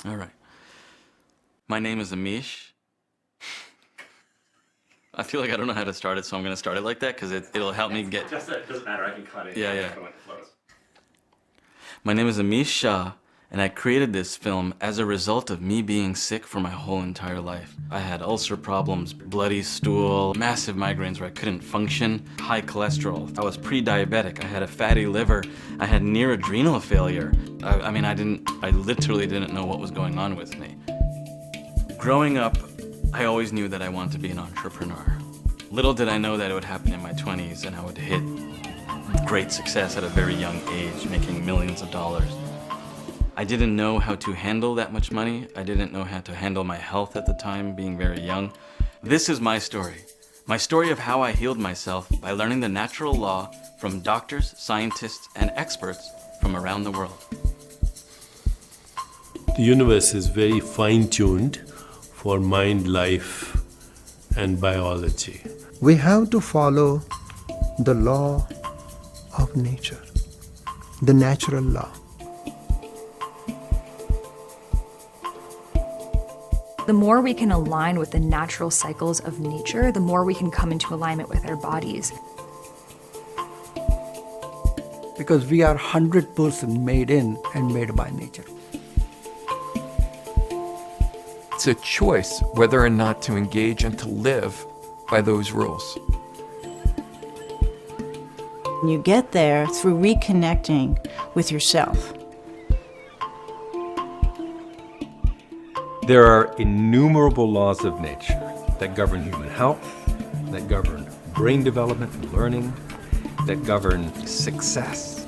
All right. My name is Amish. I feel like I don't know how to start it, so I'm going to start it like that because it'll help me get... Just that, it doesn't matter, I can cut it. Yeah. My name is Amish Shah, and I created this film as a result of me being sick for my whole entire life. I had ulcer problems, bloody stool, massive migraines where I couldn't function, high cholesterol. I was pre-diabetic, I had a fatty liver, I had near adrenal failure. I literally didn't know what was going on with me. Growing up, I always knew that I wanted to be an entrepreneur. Little did I know that it would happen in my 20s and I would hit great success at a very young age, making millions of dollars. I didn't know how to handle that much money. I didn't know how to handle my health at the time, being very young. This is my story. My story of how I healed myself by learning the natural law from doctors, scientists, and experts from around the world. The universe is very fine-tuned for mind, life, and biology. We have to follow the law of nature, the natural law. The more we can align with the natural cycles of nature, the more we can come into alignment with our bodies. Because we are 100% made in and made by nature. It's a choice whether or not to engage and to live by those rules. You get there through reconnecting with yourself. There are innumerable laws of nature that govern human health, that govern brain development and learning, that govern success.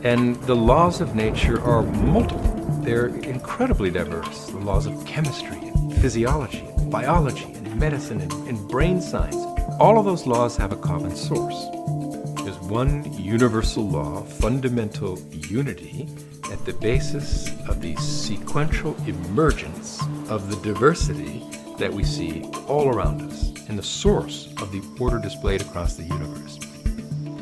And the laws of nature are multiple. They're incredibly diverse. The laws of chemistry, and physiology, and biology, and medicine, and brain science. All of those laws have a common source. There's one universal law, fundamental unity, at the basis of the sequential emergence of the diversity that we see all around us and the source of the order displayed across the universe.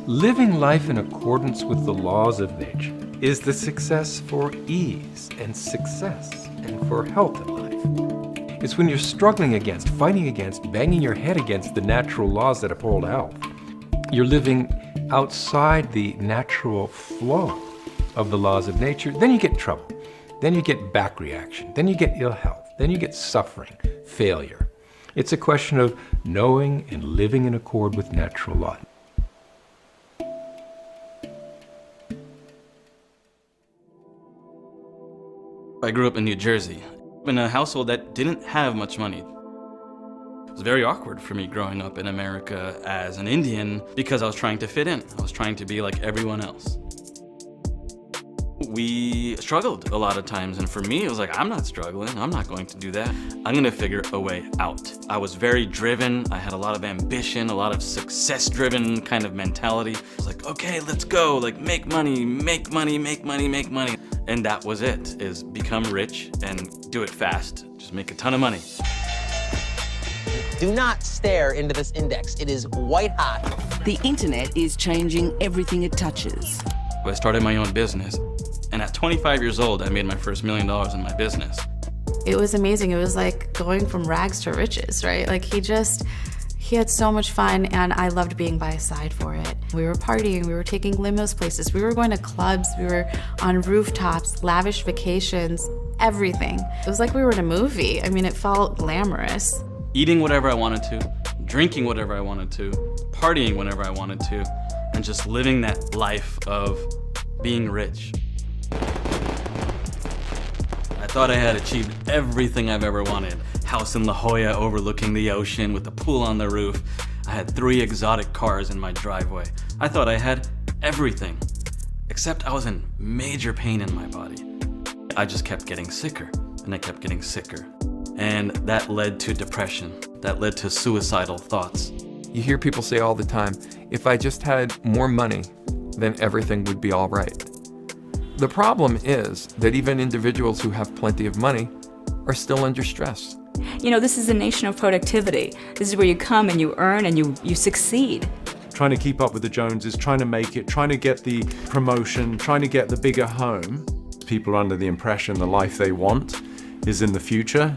Living life in accordance with the laws of nature is the success for ease and success and for health in life. It's when you're struggling against, fighting against, banging your head against the natural laws that uphold health. You're living outside the natural flow of the laws of nature, then you get trouble. Then you get back reaction. Then you get ill health. Then you get suffering, failure. It's a question of knowing and living in accord with natural law. I grew up in New Jersey, in a household that didn't have much money. It was very awkward for me growing up in America as an Indian because I was trying to fit in. I was trying to be like everyone else. We struggled a lot of times, and for me it was like, I'm not struggling, I'm not going to do that. I'm gonna figure a way out. I was very driven, I had a lot of ambition, a lot of success-driven kind of mentality. I was like, okay, let's go, like make money, make money, make money, make money. And that was it, is become rich and do it fast, just make a ton of money. Do not stare into this index, it is white hot. The internet is changing everything it touches. I started my own business. And at 25 years old, I made my first $1 million in my business. It was amazing. It was like going from rags to riches, right? Like he had so much fun, and I loved being by his side for it. We were partying, we were taking limos places, we were going to clubs, we were on rooftops, lavish vacations, everything. It was like we were in a movie. I mean, it felt glamorous. Eating whatever I wanted to, drinking whatever I wanted to, partying whenever I wanted to, and just living that life of being rich. I thought I had achieved everything I've ever wanted. House in La Jolla overlooking the ocean with a pool on the roof. I had 3 exotic cars in my driveway. I thought I had everything, except I was in major pain in my body. I just kept getting sicker, and I kept getting sicker. And that led to depression. That led to suicidal thoughts. You hear people say all the time, if I just had more money, then everything would be all right. The problem is that even individuals who have plenty of money are still under stress. You know, this is a nation of productivity. This is where you come and you earn and you succeed. Trying to keep up with the Joneses, trying to make it, trying to get the promotion, trying to get the bigger home. People are under the impression the life they want is in the future.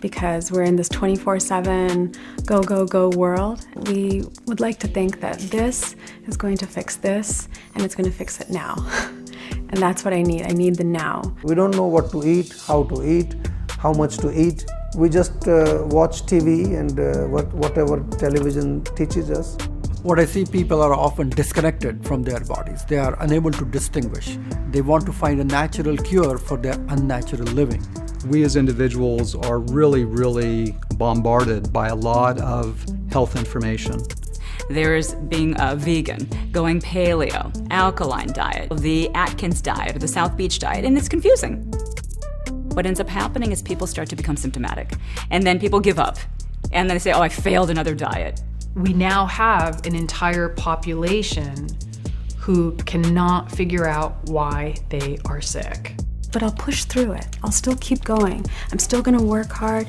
Because we're in this 24/7 go, go, go world, we would like to think that this is going to fix this, and it's going to fix it now. And that's what I need. I need the now. We don't know what to eat, how to eat, how much to eat. We just watch TV and whatever television teaches us. What I see, people are often disconnected from their bodies. They are unable to distinguish. They want to find a natural cure for their unnatural living. We as individuals are really bombarded by a lot of health information. There's being a vegan, going paleo, alkaline diet, the Atkins diet, or the South Beach diet, and it's confusing. What ends up happening is people start to become symptomatic, and then people give up, and then they say, oh, I failed another diet. We now have an entire population who cannot figure out why they are sick. But I'll push through it. I'll still keep going. I'm still gonna work hard,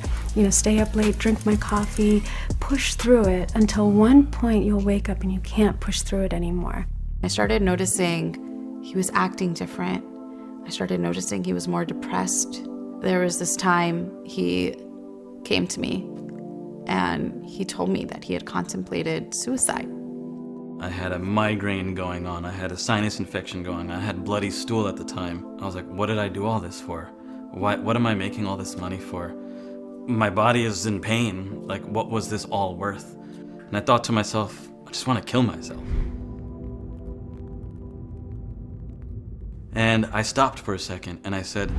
stay up late, drink my coffee, push through it until one point you'll wake up and you can't push through it anymore. I started noticing he was acting different. I started noticing he was more depressed. There was this time he came to me and he told me that he had contemplated suicide. I had a migraine going on, I had a sinus infection going on, I had bloody stool at the time. I was like, what did I do all this for? What am I making all this money for? My body is in pain, like what was this all worth? And I thought to myself, I just want to kill myself. And I stopped for a second and I said,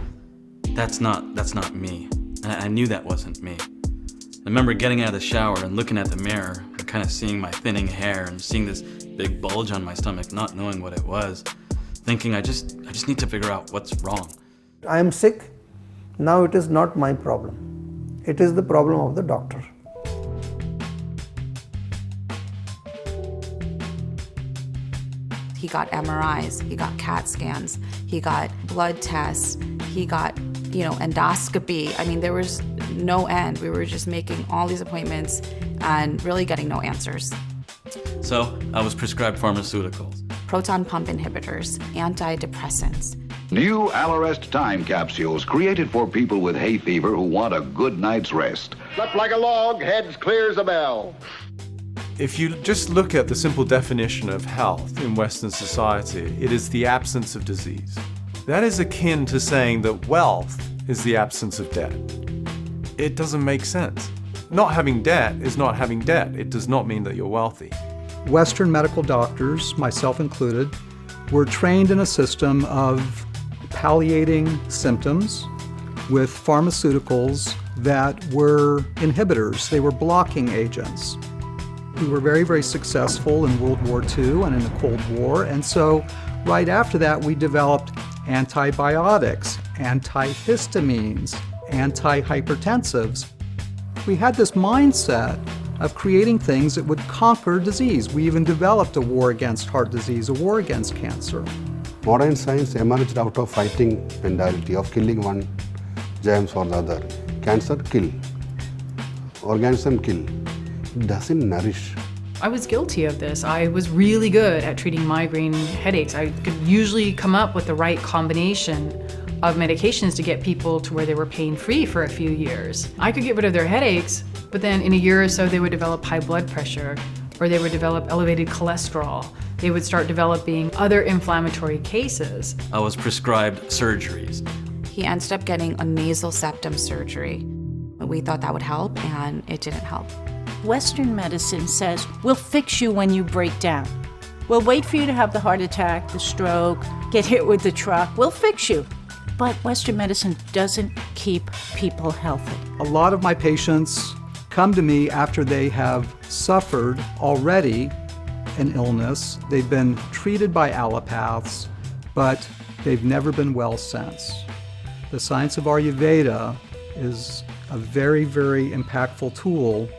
that's not me. And I knew that wasn't me. I remember getting out of the shower and looking at the mirror and kind of seeing my thinning hair and seeing this big bulge on my stomach, not knowing what it was, thinking I just need to figure out what's wrong. I am sick. Now it is not my problem. It is the problem of the doctor. He got MRIs, he got CAT scans, he got blood tests, he got, endoscopy. I mean, there was no end. We were just making all these appointments and really getting no answers. So I was prescribed pharmaceuticals. Proton pump inhibitors, antidepressants. New Allerest time capsules created for people with hay fever who want a good night's rest. Slept like a log, heads clear as a bell. If you just look at the simple definition of health in Western society, it is the absence of disease. That is akin to saying that wealth is the absence of debt. It doesn't make sense. Not having debt is not having debt. It does not mean that you're wealthy. Western medical doctors, myself included, were trained in a system of palliating symptoms with pharmaceuticals that were inhibitors. They were blocking agents. We were very successful in World War II and in the Cold War, and so right after that we developed antibiotics, antihistamines, antihypertensives. We had this mindset of creating things that would conquer disease. We even developed a war against heart disease, a war against cancer. Modern science emerged out of fighting mentality of killing one germs for the other. Cancer, kill. Organism, kill. It doesn't nourish. I was guilty of this. I was really good at treating migraine headaches. I could usually come up with the right combination of medications to get people to where they were pain-free for a few years. I could get rid of their headaches, but then in a year or so they would develop high blood pressure, or they would develop elevated cholesterol. They would start developing other inflammatory cases. I was prescribed surgeries. He ended up getting a nasal septum surgery. We thought that would help, and it didn't help. Western medicine says, we'll fix you when you break down. We'll wait for you to have the heart attack, the stroke, get hit with the truck. We'll fix you. But Western medicine doesn't keep people healthy. A lot of my patients come to me after they have suffered already an illness. They've been treated by allopaths, but they've never been well since. The science of Ayurveda is a very impactful tool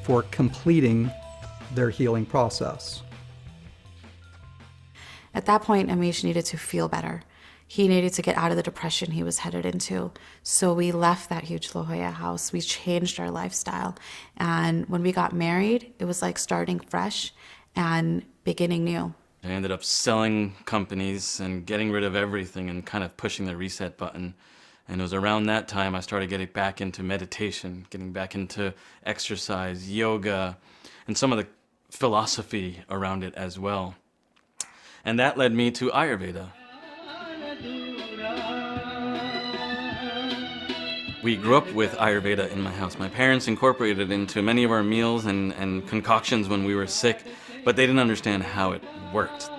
for completing their healing process. At that point, Amish needed to feel better. He needed to get out of the depression he was headed into. So we left that huge La Jolla house. We changed our lifestyle. And when we got married, it was like starting fresh and beginning new. I ended up selling companies and getting rid of everything and kind of pushing the reset button. And it was around that time I started getting back into meditation, getting back into exercise, yoga, and some of the philosophy around it as well. And that led me to Ayurveda. We grew up with Ayurveda in my house. My parents incorporated it into many of our meals and concoctions when we were sick, but they didn't understand how it worked.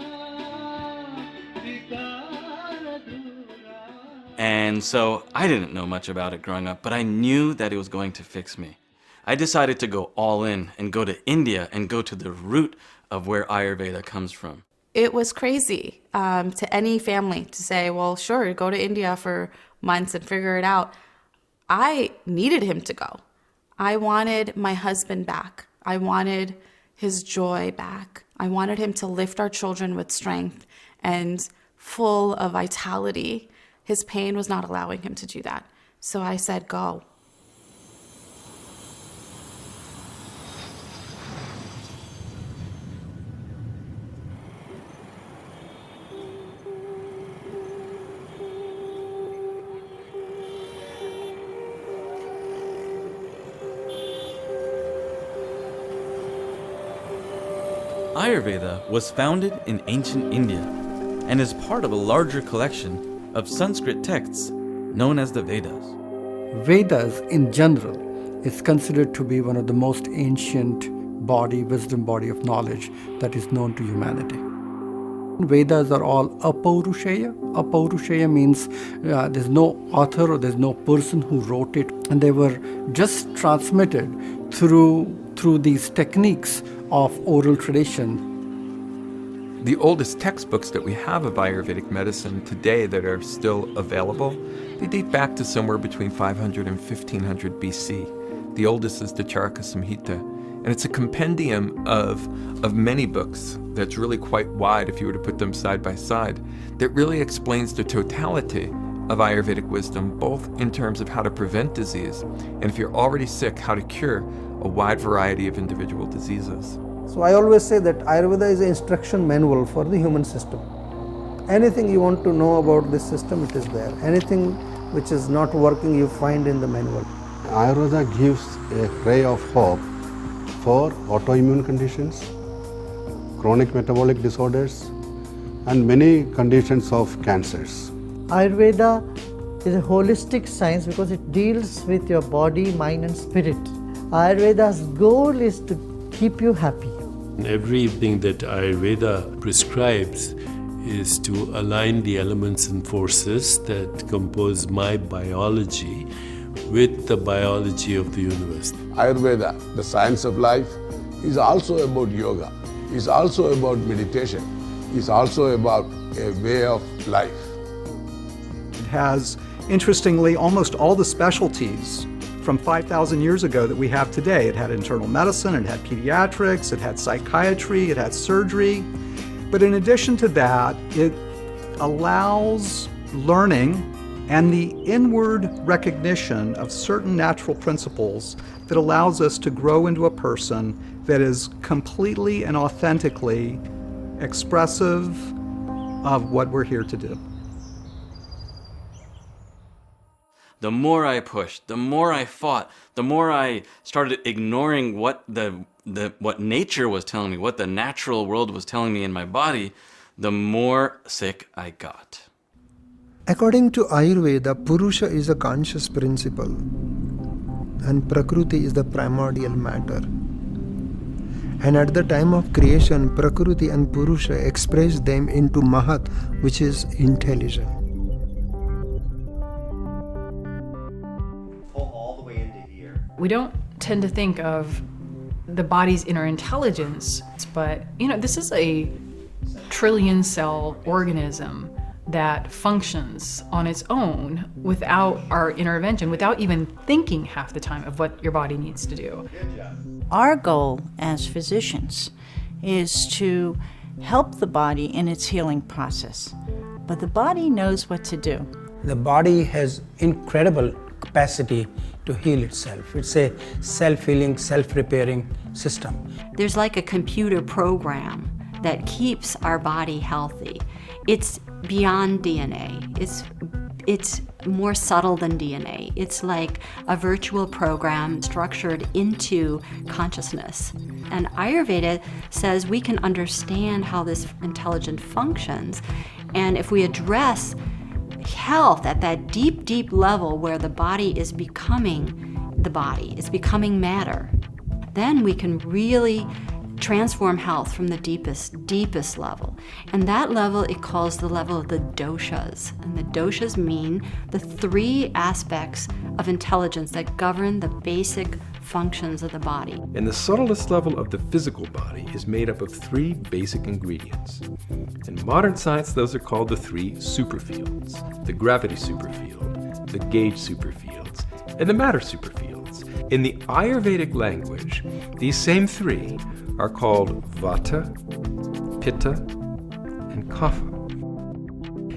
And so I didn't know much about it growing up, but I knew that it was going to fix me. I decided to go all in and go to India and go to the root of where Ayurveda comes from. It was crazy to any family to say, well, sure, go to India for months and figure it out. I needed him to go. I wanted my husband back. I wanted his joy back. I wanted him to lift our children with strength and full of vitality. His pain was not allowing him to do that. So I said, go. Ayurveda was founded in ancient India and is part of a larger collection of Sanskrit texts known as the Vedas. Vedas in general is considered to be one of the most ancient wisdom body of knowledge that is known to humanity. Vedas are all apaurushaya. Apaurushaya means there's no author or there's no person who wrote it, and they were just transmitted through these techniques of oral tradition. The oldest textbooks that we have of Ayurvedic medicine today that are still available, they date back to somewhere between 500 and 1500 BC. The oldest is the Charaka Samhita, and it's a compendium of many books that's really quite wide if you were to put them side by side, that really explains the totality of Ayurvedic wisdom, both in terms of how to prevent disease, and if you're already sick, how to cure a wide variety of individual diseases. So I always say that Ayurveda is an instruction manual for the human system. Anything you want to know about this system, it is there. Anything which is not working, you find in the manual. Ayurveda gives a ray of hope for autoimmune conditions, chronic metabolic disorders, and many conditions of cancers. Ayurveda is a holistic science because it deals with your body, mind and spirit. Ayurveda's goal is to keep you happy. Everything that Ayurveda prescribes is to align the elements and forces that compose my biology with the biology of the universe. Ayurveda, the science of life, is also about yoga, is also about meditation, is also about a way of life. It has, interestingly, almost all the specialties from 5,000 years ago that we have today. It had internal medicine, it had pediatrics, it had psychiatry, it had surgery. But in addition to that, it allows learning and the inward recognition of certain natural principles that allows us to grow into a person that is completely and authentically expressive of what we're here to do. The more I pushed, the more I fought, the more I started ignoring what what nature was telling me, what the natural world was telling me in my body, the more sick I got. According to Ayurveda, Purusha is a conscious principle and Prakriti is the primordial matter. And at the time of creation, Prakriti and Purusha expressed them into Mahat, which is intelligent. We don't tend to think of the body's inner intelligence, but this is a trillion cell organism that functions on its own without our intervention, without even thinking half the time of what your body needs to do. Our goal as physicians is to help the body in its healing process, but the body knows what to do. The body has incredible capacity to heal itself. It's a self-healing, self-repairing system. There's like a computer program that keeps our body healthy. It's beyond DNA. It's it's more subtle than DNA. It's like a virtual program structured into consciousness. And Ayurveda says we can understand how this intelligence functions, and if we address health at that deep, deep level where the body is becoming the body, it's becoming matter, then we can really transform health from the deepest level. And that level it calls the level of the doshas. And the doshas mean the three aspects of intelligence that govern the basic functions of the body. And the subtlest level of the physical body is made up of three basic ingredients. In modern science, those are called the three superfields: the gravity superfield, the gauge superfields, and the matter superfields. In the Ayurvedic language, these same three are called Vata, Pitta, and Kapha.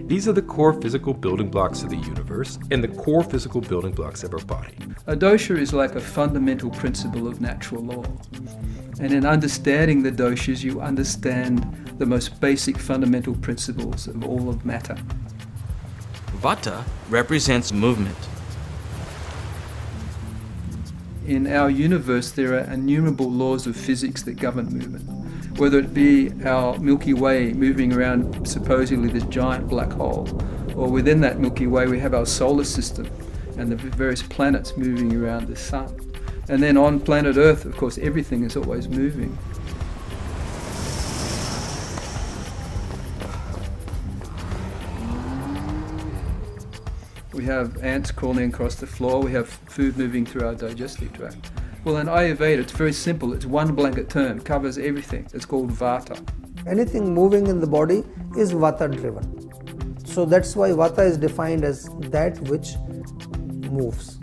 These are the core physical building blocks of the universe and the core physical building blocks of our body. A dosha is like a fundamental principle of natural law. And in understanding the doshas, you understand the most basic fundamental principles of all of matter. Vata represents movement. In our universe, there are innumerable laws of physics that govern movement. Whether it be our Milky Way moving around supposedly this giant black hole, or within that Milky Way we have our solar system and the various planets moving around the sun. And then on planet Earth, of course, everything is always moving. We have ants crawling across the floor, we have food moving through our digestive tract. Well, in Ayurveda, it's very simple. It's one blanket term, covers everything. It's called Vata. Anything moving in the body is Vata driven. So that's why Vata is defined as that which moves.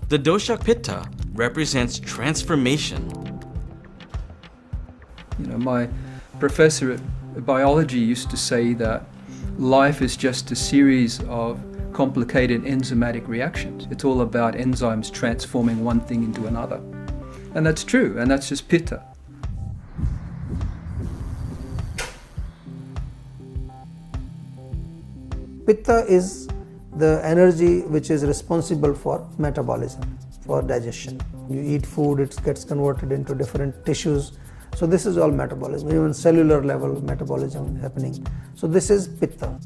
The dosha Pitta represents transformation. You know, my professor at biology used to say that life is just a series of complicated enzymatic reactions. It's all about enzymes transforming one thing into another. And that's true, and that's just Pitta. Pitta is the energy which is responsible for metabolism, for digestion. You eat food, it gets converted into different tissues. So this is all metabolism, even cellular level metabolism happening. So this is Pitta.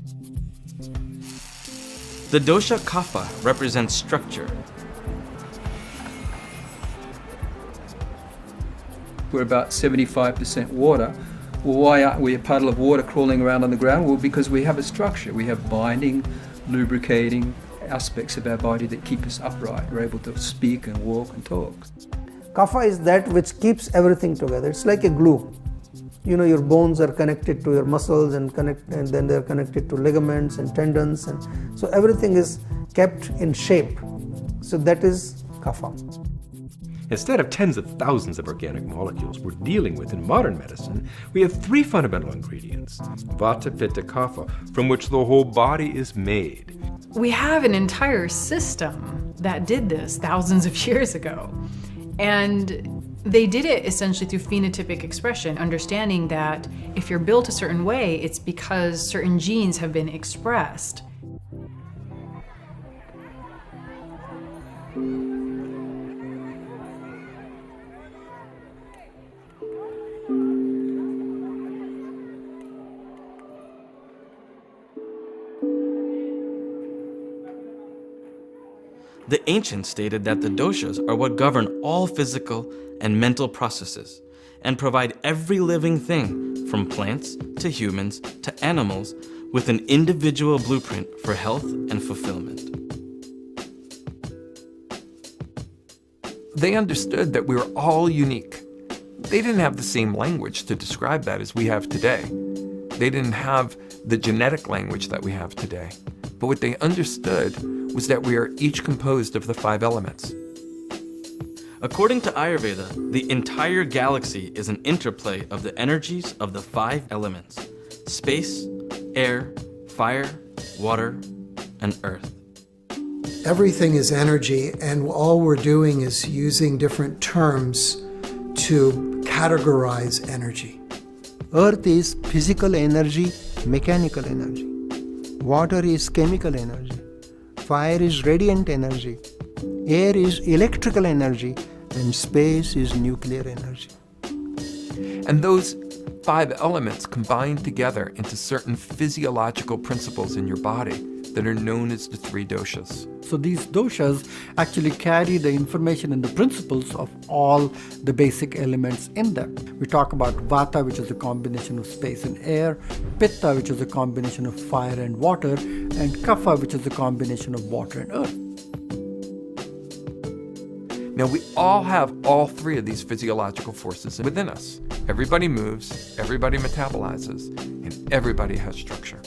The dosha Kapha represents structure. We're about 75% water. Well, why aren't we a puddle of water crawling around on the ground? Well, because we have a structure. We have binding, lubricating aspects of our body that keep us upright. We're able to speak and walk and talk. Kapha is that which keeps everything together. It's like a glue. You know, your bones are connected to your muscles and then they're connected to ligaments and tendons, and so everything is kept in shape. So that is Kapha. Instead of tens of thousands of organic molecules we're dealing with in modern medicine, we have three fundamental ingredients: Vata, Pitta, Kapha, from which the whole body is made. We have an entire system that did this thousands of years ago. And they did it essentially through phenotypic expression, understanding that if you're built a certain way, it's because certain genes have been expressed. The ancients stated that the doshas are what govern all physical and mental processes and provide every living thing, from plants to humans to animals, with an individual blueprint for health and fulfillment. They understood that we were all unique. They didn't have the same language to describe that as we have today. They didn't have the genetic language that we have today. But what they understood was that we are each composed of the 5 elements. According to Ayurveda, the entire galaxy is an interplay of the energies of the 5 elements: space, air, fire, water, and earth. Everything is energy, and all we're doing is using different terms to categorize energy. Earth is physical energy, mechanical energy. Water is chemical energy. fire is radiant energy, air is electrical energy, and space is nuclear energy. And those 5 elements combine together into certain physiological principles in your body that are known as the 3 doshas. So these doshas actually carry the information and the principles of all the basic elements in them. We talk about vata, which is a combination of space and air, pitta, which is a combination of fire and water, and kapha, which is a combination of water and earth. Now, we all have all 3 of these physiological forces within us. Everybody moves, everybody metabolizes, and everybody has structure.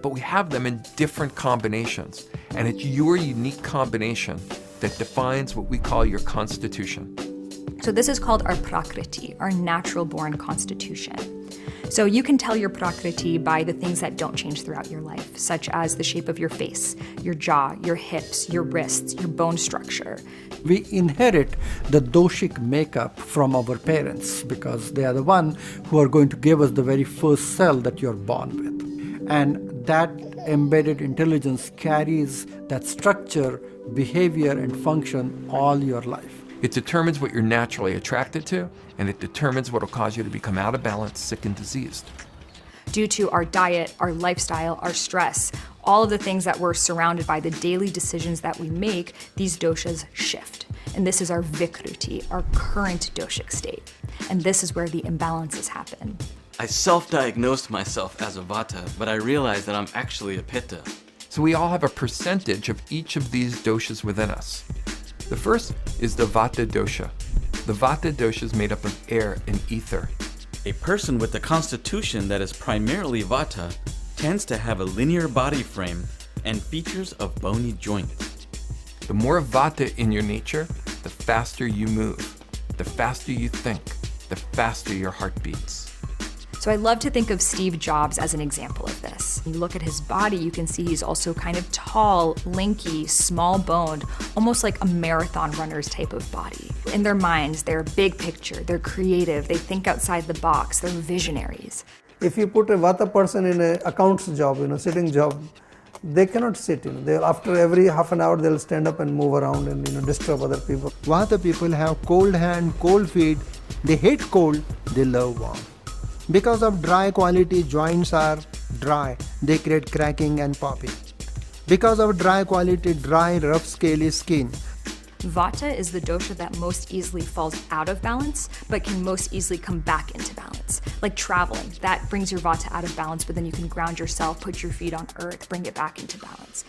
But we have them in different combinations, and it's your unique combination that defines what we call your constitution. So this is called our prakriti, our natural-born constitution. So you can tell your prakriti by the things that don't change throughout your life, such as the shape of your face, your jaw, your hips, your wrists, your bone structure. We inherit the doshic makeup from our parents because they are the one who are going to give us the very first cell that you're born with. And that embedded intelligence carries that structure, behavior, and function all your life. It determines what you're naturally attracted to, and it determines what will cause you to become out of balance, sick, and diseased. Due to our diet, our lifestyle, our stress, all of the things that we're surrounded by, the daily decisions that we make, these doshas shift. And this is our vikruti, our current doshic state. And this is where the imbalances happen. I self-diagnosed myself as a vata, but I realized that I'm actually a pitta. So we all have a percentage of each of these doshas within us. The first is the vata dosha. The vata dosha is made up of air and ether. A person with a constitution that is primarily vata tends to have a linear body frame and features of bony joints. The more vata in your nature, the faster you move, the faster you think, the faster your heart beats. So I love to think of Steve Jobs as an example of this. You look at his body, you can see he's also kind of tall, lanky, small-boned, almost like a marathon runner's type of body. In their minds, they're big picture, they're creative, they think outside the box, they're visionaries. If you put a vata person in an accounts job, sitting job, they cannot sit. They'll, after every half an hour, they'll stand up and move around and disturb other people. Vata people have cold hand, cold feet. They hate cold, they love warm. Because of dry quality, joints are dry. They create cracking and popping. Because of dry quality, dry, rough, scaly skin. Vata is the dosha that most easily falls out of balance, but can most easily come back into balance. Like traveling, that brings your vata out of balance, but then you can ground yourself, put your feet on earth, bring it back into balance.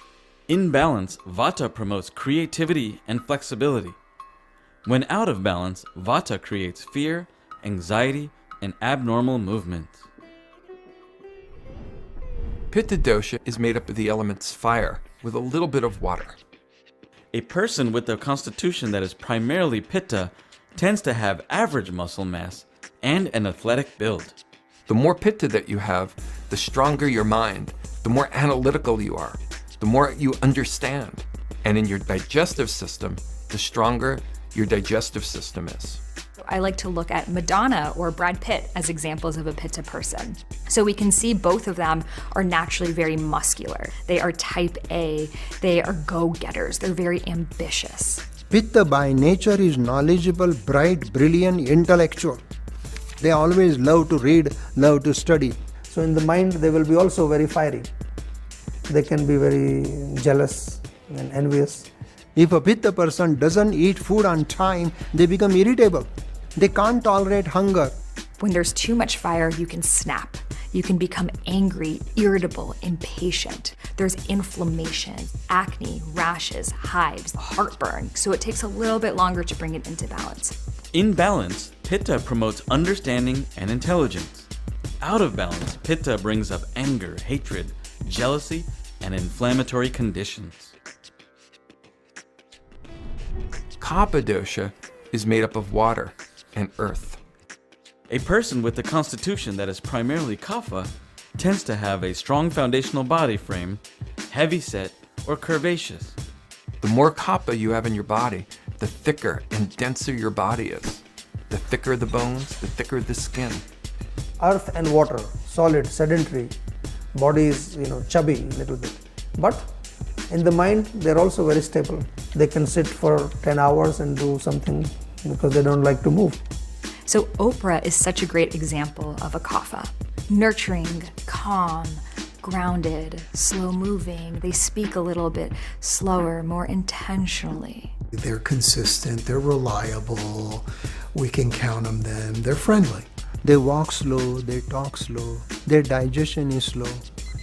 In balance, vata promotes creativity and flexibility. When out of balance, vata creates fear, anxiety, and abnormal movements. Pitta dosha is made up of the elements fire with a little bit of water. A person with a constitution that is primarily pitta tends to have average muscle mass and an athletic build. The more pitta that you have, the stronger your mind, the more analytical you are, the more you understand. And in your digestive system, the stronger your digestive system is. I like to look at Madonna or Brad Pitt as examples of a pitta person. So we can see both of them are naturally very muscular. They are type A, they are go-getters, they're very ambitious. Pitta by nature is knowledgeable, bright, brilliant, intellectual. They always love to read, love to study. So in the mind, they will be also very fiery. They can be very jealous and envious. If a Pitta person doesn't eat food on time, they become irritable. They can't tolerate hunger. When there's too much fire, you can snap. You can become angry, irritable, impatient. There's inflammation, acne, rashes, hives, heartburn, so it takes a little bit longer to bring it into balance. In balance, pitta promotes understanding and intelligence. Out of balance, pitta brings up anger, hatred, jealousy, and inflammatory conditions. Kapha dosha is made up of water and earth. A person with a constitution that is primarily kapha tends to have a strong foundational body frame, heavy set, or curvaceous. The more kapha you have in your body, the thicker and denser your body is. The thicker the bones, the thicker the skin. Earth and water, solid, sedentary, body is chubby a little bit. But In the mind, they're also very stable. They can sit for 10 hours and do something because they don't like to move. So Oprah is such a great example of a kapha. Nurturing, calm, grounded, slow moving. They speak a little bit slower, more intentionally. They're consistent, they're reliable, we can count on them, they're friendly. They walk slow, they talk slow, their digestion is slow.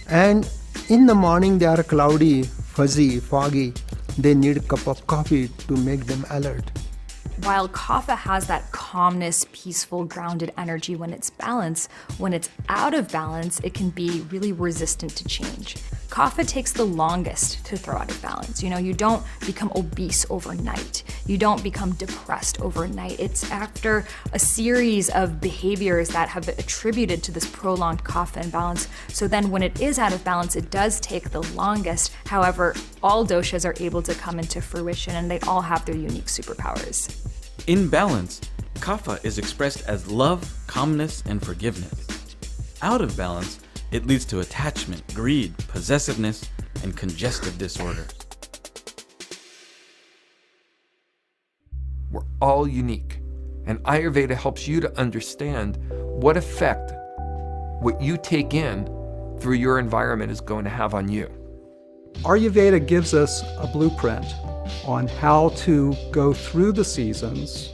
And in the morning they are cloudy, fuzzy, foggy. They need a cup of coffee to make them alert. While kapha has that calmness, peaceful, grounded energy when it's balanced, when it's out of balance, it can be really resistant to change. Kapha takes the longest to throw out of balance. You don't become obese overnight. You don't become depressed overnight. It's after a series of behaviors that have been attributed to this prolonged kapha imbalance. So then when it is out of balance, it does take the longest. However, all doshas are able to come into fruition and they all have their unique superpowers. In balance, kapha is expressed as love, calmness, and forgiveness. Out of balance, it leads to attachment, greed, possessiveness, and congestive disorders. We're all unique, and Ayurveda helps you to understand what effect what you take in through your environment is going to have on you. Ayurveda gives us a blueprint on how to go through the seasons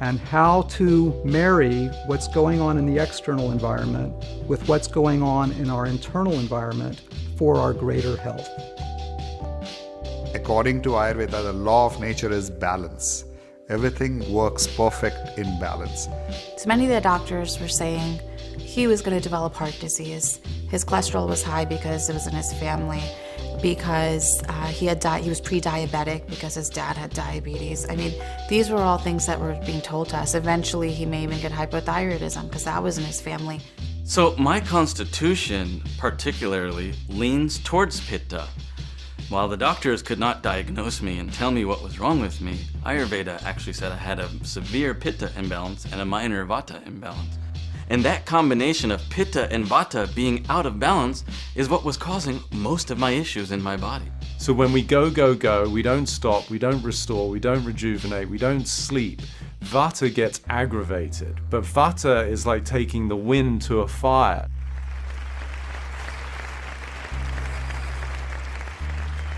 and how to marry what's going on in the external environment with what's going on in our internal environment for our greater health. According to Ayurveda, the law of nature is balance. Everything works perfect in balance. So many of the doctors were saying he was going to develop heart disease. His cholesterol was high because it was in his family, because he was pre-diabetic because his dad had diabetes. I mean, these were all things that were being told to us. Eventually, he may even get hypothyroidism because that was in his family. So my constitution particularly leans towards pitta. While the doctors could not diagnose me and tell me what was wrong with me, Ayurveda actually said I had a severe pitta imbalance and a minor vata imbalance. And that combination of pitta and vata being out of balance is what was causing most of my issues in my body. So when we go, we don't stop, we don't restore, we don't rejuvenate, we don't sleep, vata gets aggravated. But vata is like taking the wind to a fire.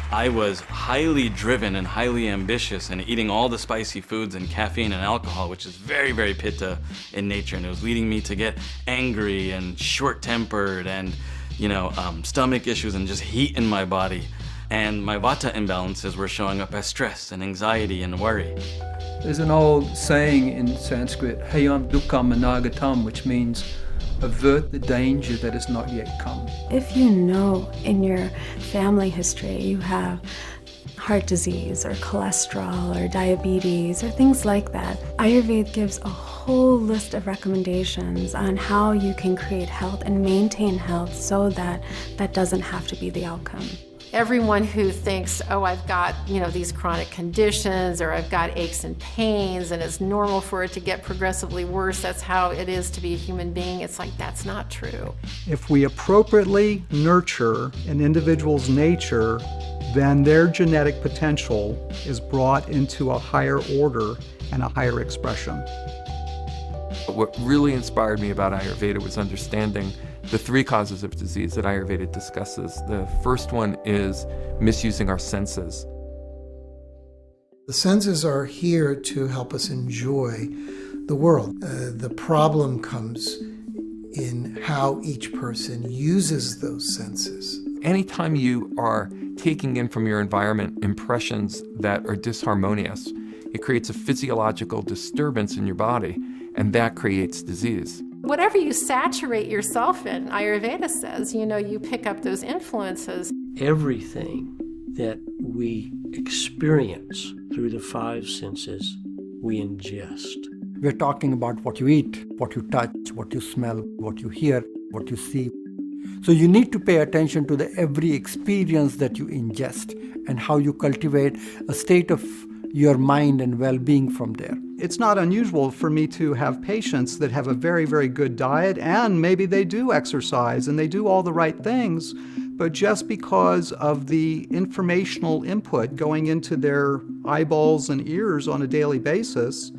I was highly driven and highly ambitious and eating all the spicy foods and caffeine and alcohol, which is very, very pitta in nature. And it was leading me to get angry and short-tempered and, stomach issues and just heat in my body. And my vata imbalances were showing up as stress and anxiety and worry. There's an old saying in Sanskrit, Hayam Dukkam Anagatam, which means avert the danger that has not yet come. If you know in your family history you have heart disease or cholesterol or diabetes or things like that, Ayurveda gives a whole list of recommendations on how you can create health and maintain health so that that doesn't have to be the outcome. Everyone who thinks, oh, I've got, these chronic conditions or I've got aches and pains and it's normal for it to get progressively worse, that's how it is to be a human being. It's like, that's not true. If we appropriately nurture an individual's nature, then their genetic potential is brought into a higher order and a higher expression. What really inspired me about Ayurveda was understanding the three causes of disease that Ayurveda discusses. The first one is misusing our senses. The senses are here to help us enjoy the world. The problem comes in how each person uses those senses. Anytime you are taking in from your environment impressions that are disharmonious, it creates a physiological disturbance in your body, and that creates disease. Whatever you saturate yourself in, Ayurveda says, you pick up those influences. Everything that we experience through the five senses, we ingest. We're talking about what you eat, what you touch, what you smell, what you hear, what you see. So you need to pay attention to every experience that you ingest and how you cultivate a state of your mind and well-being from there. It's not unusual for me to have patients that have a very, very good diet and maybe they do exercise and they do all the right things, but just because of the informational input going into their eyeballs and ears on a daily basis,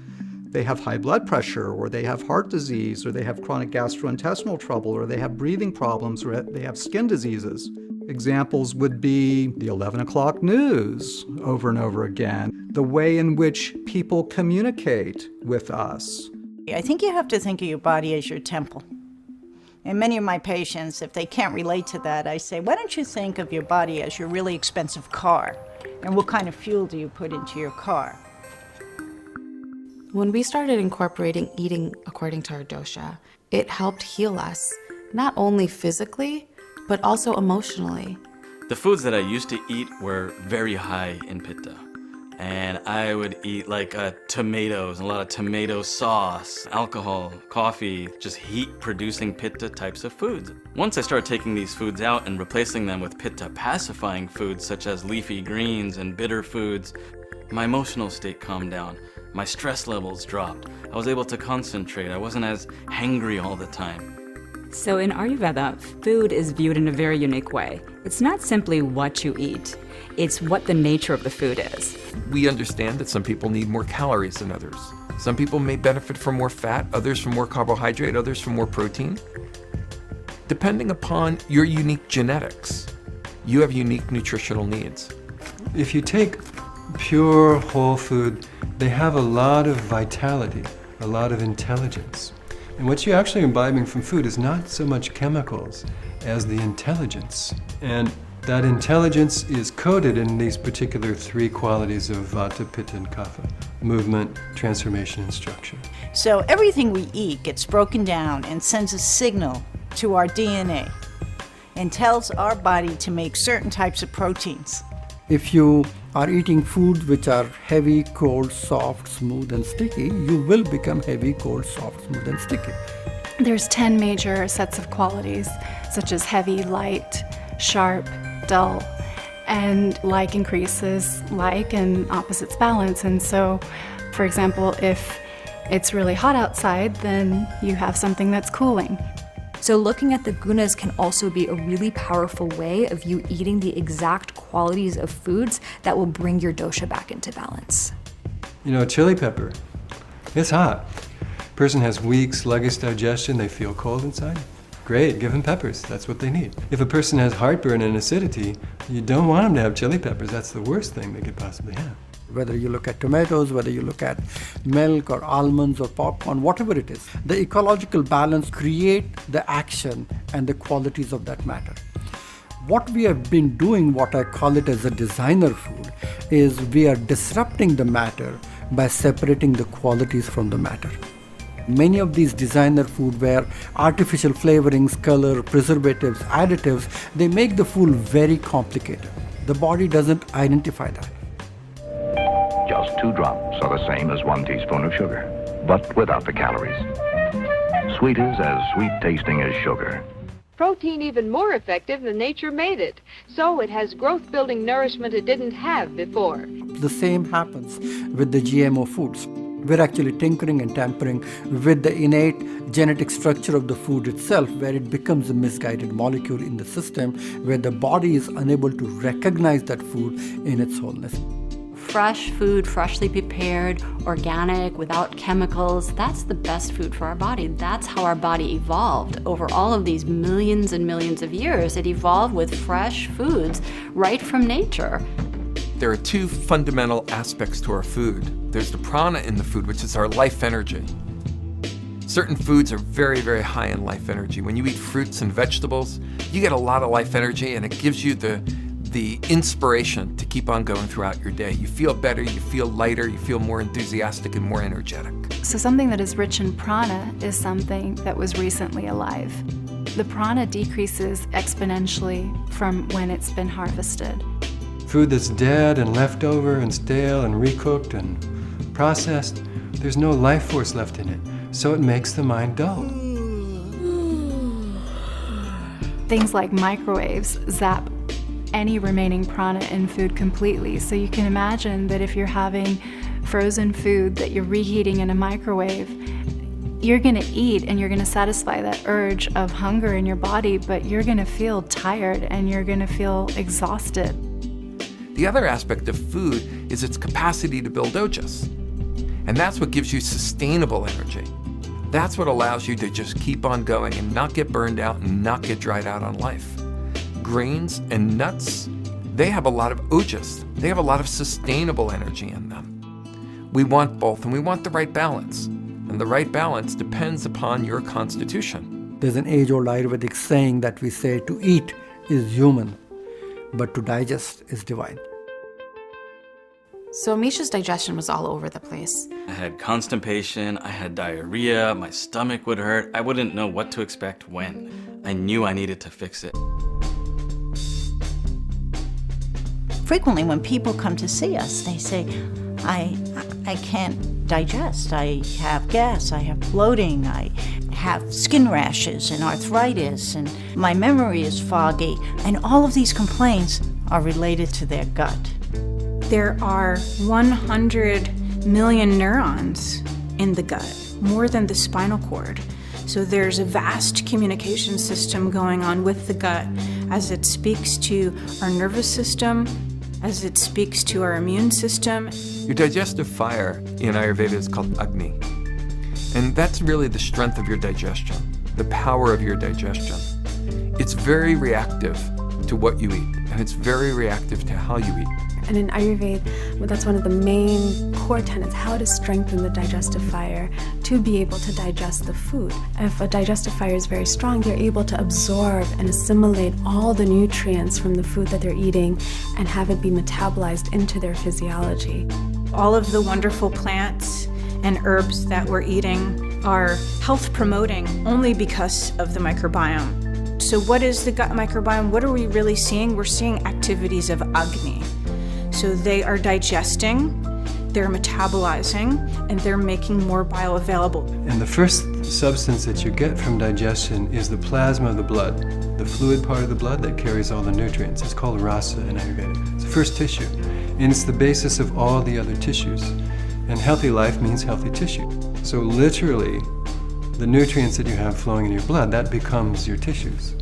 they have high blood pressure, or they have heart disease, or they have chronic gastrointestinal trouble, or they have breathing problems, or they have skin diseases. Examples would be the 11 o'clock news over and over again, the way in which people communicate with us. I think you have to think of your body as your temple. And many of my patients, if they can't relate to that, I say, why don't you think of your body as your really expensive car? And what kind of fuel do you put into your car? When we started incorporating eating according to our dosha, it helped heal us, not only physically, but also emotionally. The foods that I used to eat were very high in pitta. And I would eat like tomatoes, a lot of tomato sauce, alcohol, coffee, just heat-producing pitta types of foods. Once I started taking these foods out and replacing them with pitta-pacifying foods such as leafy greens and bitter foods, my emotional state calmed down. My stress levels dropped. I was able to concentrate. I wasn't as hangry all the time. So in Ayurveda, food is viewed in a very unique way. It's not simply what you eat, it's what the nature of the food is. We understand that some people need more calories than others. Some people may benefit from more fat, others from more carbohydrate, others from more protein. Depending upon your unique genetics, you have unique nutritional needs. If you take pure whole food, they have a lot of vitality, a lot of intelligence. And what you're actually imbibing from food is not so much chemicals as the intelligence. And that intelligence is coded in these particular three qualities of Vata, Pitta, and Kapha: movement, transformation, and structure. So everything we eat gets broken down and sends a signal to our DNA and tells our body to make certain types of proteins. If you are eating foods which are heavy, cold, soft, smooth, and sticky, you will become heavy, cold, soft, smooth, and sticky. There's 10 major sets of qualities, such as heavy, light, sharp, dull, and like increases like and opposites balance. And so, for example, if it's really hot outside, then you have something that's cooling. So looking at the gunas can also be a really powerful way of you eating the exact qualities of foods that will bring your dosha back into balance. You know, chili pepper, it's hot. Person has weak, sluggish digestion, they feel cold inside. Great, give them peppers, that's what they need. If a person has heartburn and acidity, you don't want them to have chili peppers, that's the worst thing they could possibly have. Whether you look at tomatoes, whether you look at milk or almonds or popcorn, whatever it is, the ecological balance create the action and the qualities of that matter. What we have been doing, what I call it as a designer food, is we are disrupting the matter by separating the qualities from the matter. Many of these designer food where artificial flavorings, color, preservatives, additives, they make the food very complicated. The body doesn't identify that. Just 2 drops are the same as 1 teaspoon of sugar, but without the calories. Sweet is as sweet tasting as sugar. Protein even more effective than nature made it, so it has growth-building nourishment it didn't have before. The same happens with the GMO foods. We're actually tinkering and tampering with the innate genetic structure of the food itself, where it becomes a misguided molecule in the system, where the body is unable to recognize that food in its wholeness. Fresh food, freshly prepared, organic, without chemicals, that's the best food for our body. That's how our body evolved. Over all of these millions and millions of years, it evolved with fresh foods right from nature. There are 2 fundamental aspects to our food. There's the prana in the food, which is our life energy. Certain foods are very, very high in life energy. When you eat fruits and vegetables, you get a lot of life energy, and it gives you the inspiration to keep on going throughout your day. You feel better, you feel lighter, you feel more enthusiastic and more energetic. So something that is rich in prana is something that was recently alive. The prana decreases exponentially from when it's been harvested. Food that's dead and left over and stale and recooked and processed, there's no life force left in it, so it makes the mind dull. Things like microwaves zap any remaining prana in food completely. So you can imagine that if you're having frozen food that you're reheating in a microwave, You're going to eat and you're going to satisfy that urge of hunger in your body, but you're going to feel tired and you're going to feel exhausted. The other aspect of food is its capacity to build ojas. And that's what gives you sustainable energy. That's what allows you to just keep on going and not get burned out and not get dried out on life. Grains and nuts, they have a lot of ojas. They have a lot of sustainable energy in them. We want both, and we want the right balance. And the right balance depends upon your constitution. There's an age-old Ayurvedic saying that we say to eat is human, but to digest is divine. So Misha's digestion was all over the place. I had constipation, I had diarrhea, my stomach would hurt. I wouldn't know what to expect when. I knew I needed to fix it. Frequently when people come to see us, they say, I can't digest. I have gas, I have bloating, I have skin rashes and arthritis, and my memory is foggy. And all of these complaints are related to their gut. There are 100 million neurons in the gut, more than the spinal cord. So there's a vast communication system going on with the gut as it speaks to our nervous system, as it speaks to our immune system. Your digestive fire in Ayurveda is called Agni. And that's really the strength of your digestion, the power of your digestion. It's very reactive to what you eat, and it's very reactive to how you eat. And in Ayurveda, that's one of the main core tenets, how to strengthen the digestive fire to be able to digest the food. If a digestive fire is very strong, they're able to absorb and assimilate all the nutrients from the food that they're eating and have it be metabolized into their physiology. All of the wonderful plants and herbs that we're eating are health promoting only because of the microbiome. So what is the gut microbiome? What are we really seeing? We're seeing activities of Agni. So they are digesting, they're metabolizing, and they're making more bioavailable. And the first substance that you get from digestion is the plasma of the blood, the fluid part of the blood that carries all the nutrients. It's called rasa in Ayurveda. It's the first tissue, and it's the basis of all the other tissues. And healthy life means healthy tissue. So literally, the nutrients that you have flowing in your blood, that becomes your tissues.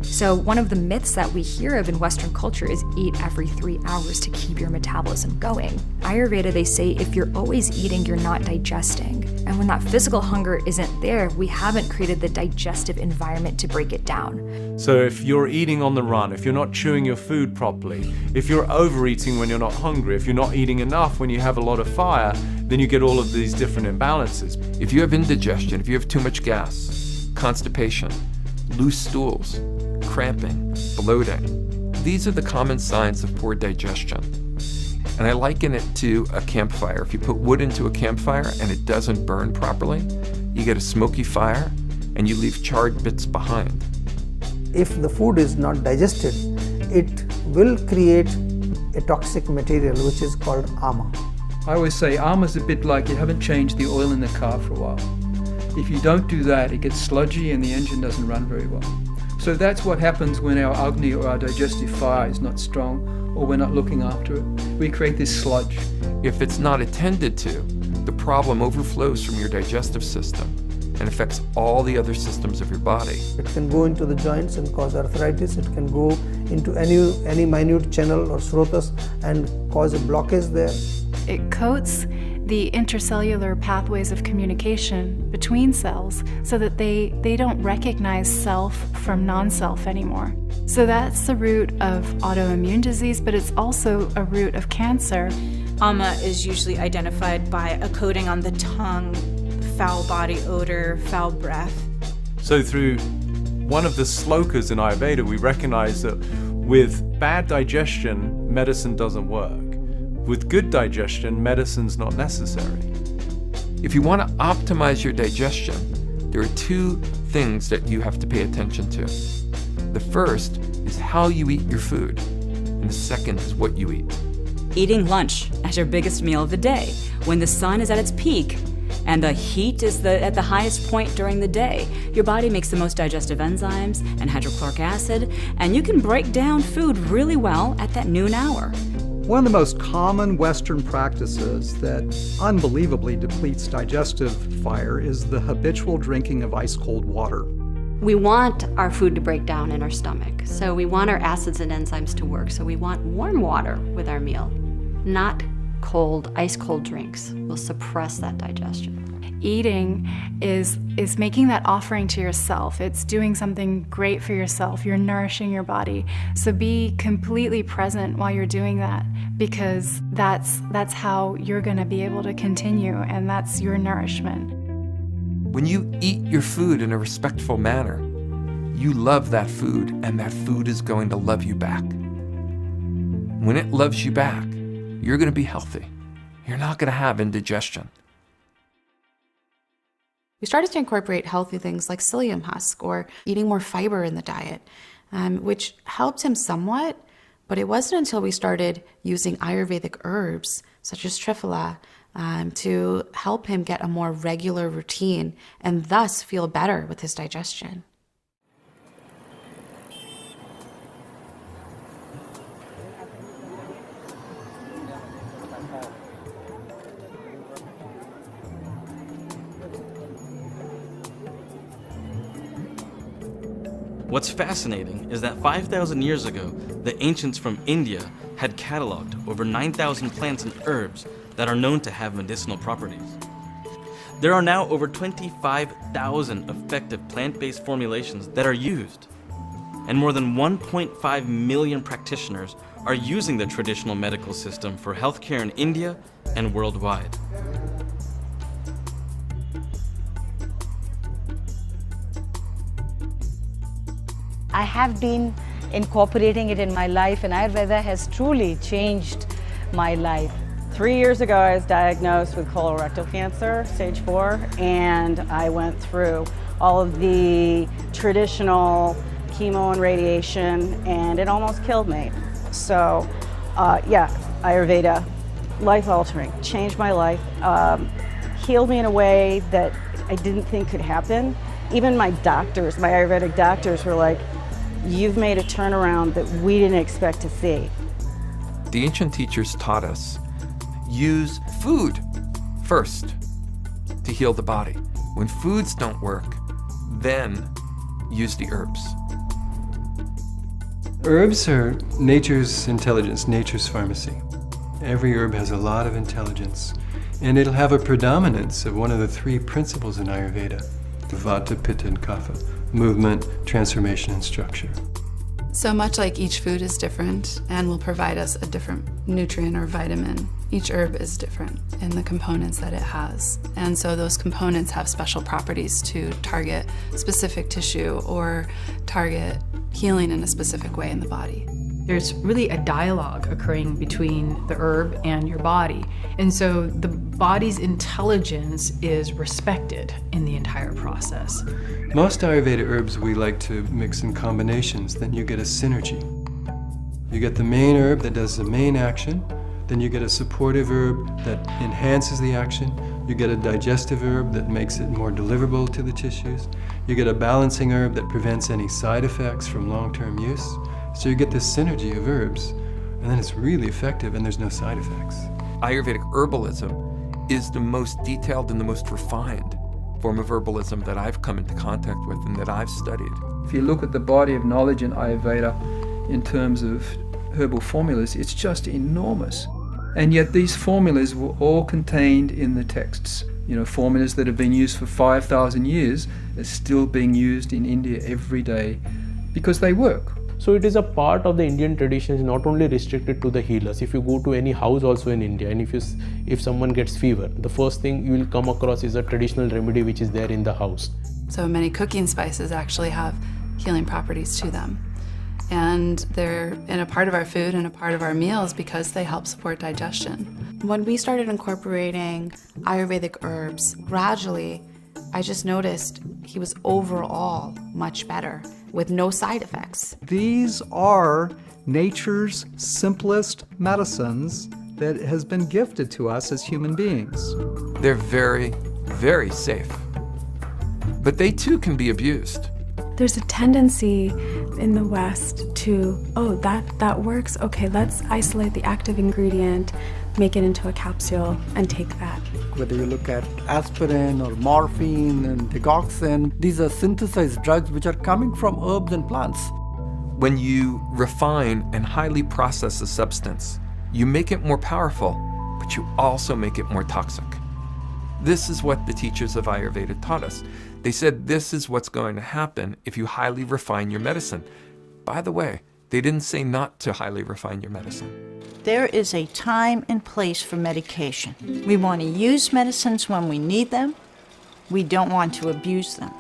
So one of the myths that we hear of in Western culture is eat every 3 hours to keep your metabolism going. Ayurveda, they say if you're always eating, you're not digesting. And when that physical hunger isn't there, we haven't created the digestive environment to break it down. So if you're eating on the run, if you're not chewing your food properly, if you're overeating when you're not hungry, if you're not eating enough when you have a lot of fire, then you get all of these different imbalances. If you have indigestion, if you have too much gas, constipation, loose stools, cramping, bloating, these are the common signs of poor digestion. And I liken it to a campfire. If you put wood into a campfire and it doesn't burn properly, you get a smoky fire and you leave charred bits behind. If the food is not digested, it will create a toxic material which is called ama. I always say ama's a bit like you haven't changed the oil in the car for a while. If you don't do that, it gets sludgy and the engine doesn't run very well. So that's what happens when our Agni or our digestive fire is not strong or we're not looking after it. We create this sludge. If it's not attended to, the problem overflows from your digestive system and affects all the other systems of your body. It can go into the joints and cause arthritis. It can go into any minute channel or srotas and cause a blockage there. It coats the intercellular pathways of communication between cells so that they don't recognize self from non-self anymore. So that's the root of autoimmune disease, but it's also a root of cancer. Ama is usually identified by a coating on the tongue, foul body odor, foul breath. So through one of the slokas in Ayurveda, we recognize that with bad digestion, medicine doesn't work. With good digestion, medicine's not necessary. If you want to optimize your digestion, there are two things that you have to pay attention to. The first is how you eat your food, and the second is what you eat. Eating lunch as your biggest meal of the day, when the sun is at its peak and the heat is at the highest point during the day, your body makes the most digestive enzymes and hydrochloric acid, and you can break down food really well at that noon hour. One of the most common Western practices that unbelievably depletes digestive fire is the habitual drinking of ice-cold water. We want our food to break down in our stomach, so we want our acids and enzymes to work, so we want warm water with our meal, not cold, ice-cold drinks will suppress that digestion. Eating is making that offering to yourself. It's doing something great for yourself. You're nourishing your body. So be completely present while you're doing that, because that's how you're going to be able to continue, and that's your nourishment. When you eat your food in a respectful manner, you love that food, and that food is going to love you back. When it loves you back, you're going to be healthy. You're not going to have indigestion. We started to incorporate healthy things like psyllium husk or eating more fiber in the diet, which helped him somewhat, but it wasn't until we started using Ayurvedic herbs such as triphala to help him get a more regular routine and thus feel better with his digestion. What's fascinating is that 5,000 years ago, the ancients from India had cataloged over 9,000 plants and herbs that are known to have medicinal properties. There are now over 25,000 effective plant-based formulations that are used, and more than 1.5 million practitioners are using the traditional medical system for healthcare in India and worldwide. I have been incorporating it in my life, and Ayurveda has truly changed my life. 3 years ago, I was diagnosed with colorectal cancer, stage 4, and I went through all of the traditional chemo and radiation, and it almost killed me. So, yeah, Ayurveda, life-altering, changed my life, healed me in a way that I didn't think could happen. Even my doctors, my Ayurvedic doctors were like, "You've made a turnaround that we didn't expect to see." The ancient teachers taught us, use food first to heal the body. When foods don't work, then use the herbs. Herbs are nature's intelligence, nature's pharmacy. Every herb has a lot of intelligence, and it'll have a predominance of one of the three principles in Ayurveda: Vata, Pitta, and Kapha: movement, transformation, and structure. So much like each food is different and will provide us a different nutrient or vitamin, each herb is different in the components that it has. And so those components have special properties to target specific tissue or target healing in a specific way in the body. There's really a dialogue occurring between the herb and your body. And so the body's intelligence is respected in the entire process. Most Ayurveda herbs we like to mix in combinations, then you get a synergy. You get the main herb that does the main action, then you get a supportive herb that enhances the action, you get a digestive herb that makes it more deliverable to the tissues, you get a balancing herb that prevents any side effects from long-term use. So you get this synergy of herbs, and then it's really effective and there's no side effects. Ayurvedic herbalism is the most detailed and the most refined form of herbalism that I've come into contact with and that I've studied. If you look at the body of knowledge in Ayurveda in terms of herbal formulas, it's just enormous. And yet these formulas were all contained in the texts. You know, formulas that have been used for 5,000 years are still being used in India every day because they work. So it is a part of the Indian traditions, not only restricted to the healers. If you go to any house also in India, and if someone gets fever, the first thing you will come across is a traditional remedy which is there in the house. So many cooking spices actually have healing properties to them. And they're in a part of our food and a part of our meals because they help support digestion. When we started incorporating Ayurvedic herbs, gradually, I just noticed he was overall much better with no side effects. These are nature's simplest medicines that has been gifted to us as human beings. They're very, very safe. But they too can be abused. There's a tendency in the West to, oh, that works. Okay, let's isolate the active ingredient, make it into a capsule, and take that. Whether you look at aspirin or morphine and digoxin, these are synthesized drugs which are coming from herbs and plants. When you refine and highly process a substance, you make it more powerful, but you also make it more toxic. This is what the teachers of Ayurveda taught us. They said this is what's going to happen if you highly refine your medicine. By the way, they didn't say not to highly refine your medicine. There is a time and place for medication. We want to use medicines when we need them. We don't want to abuse them.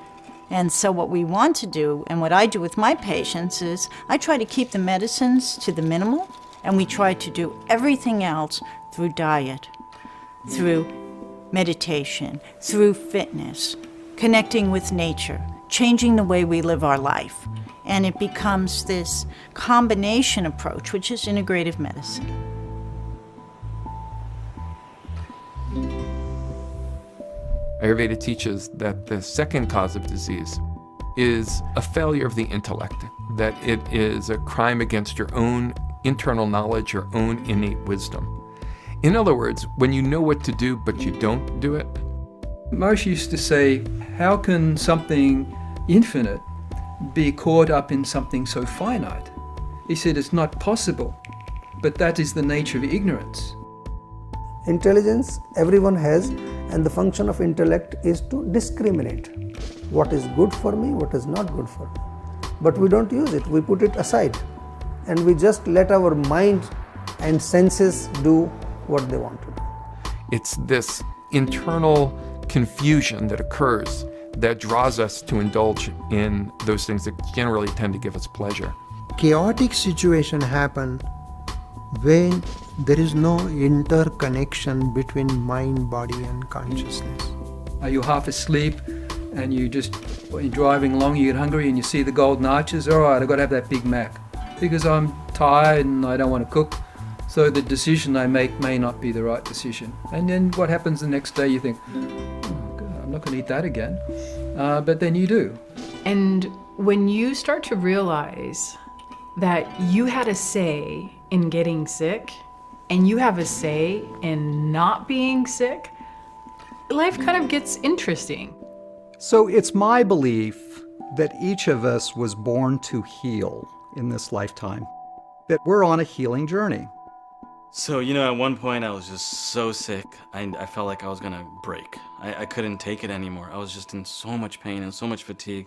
And so what we want to do, and what I do with my patients, is I try to keep the medicines to the minimal, and we try to do everything else through diet, through meditation, through fitness, connecting with nature, changing the way we live our life. And it becomes this combination approach, which is integrative medicine. Ayurveda teaches that the second cause of disease is a failure of the intellect, that it is a crime against your own internal knowledge, your own innate wisdom. In other words, when you know what to do but you don't do it. Moshe used to say, how can something infinite be caught up in something so finite? He said it's not possible, but that is the nature of ignorance. Intelligence everyone has, and the function of intellect is to discriminate what is good for me, what is not good for me. But we don't use it, we put it aside, and we just let our mind and senses do what they want to do. It's this internal confusion that occurs that draws us to indulge in those things that generally tend to give us pleasure. Chaotic situation happen when there is no interconnection between mind, body and consciousness. Are you half asleep and you're driving along, you get hungry and you see the golden arches? All right, I've got to have that Big Mac because I'm tired and I don't want to cook. So the decision I make may not be the right decision. And then what happens the next day? You think, oh God, I'm not going to eat that again. But then you do. And when you start to realize that you had a say in getting sick and you have a say in not being sick, life kind of gets interesting. So it's my belief that each of us was born to heal in this lifetime, that we're on a healing journey. So, at one point I was just so sick, I felt like I was gonna break. I couldn't take it anymore. I was just in so much pain and so much fatigue.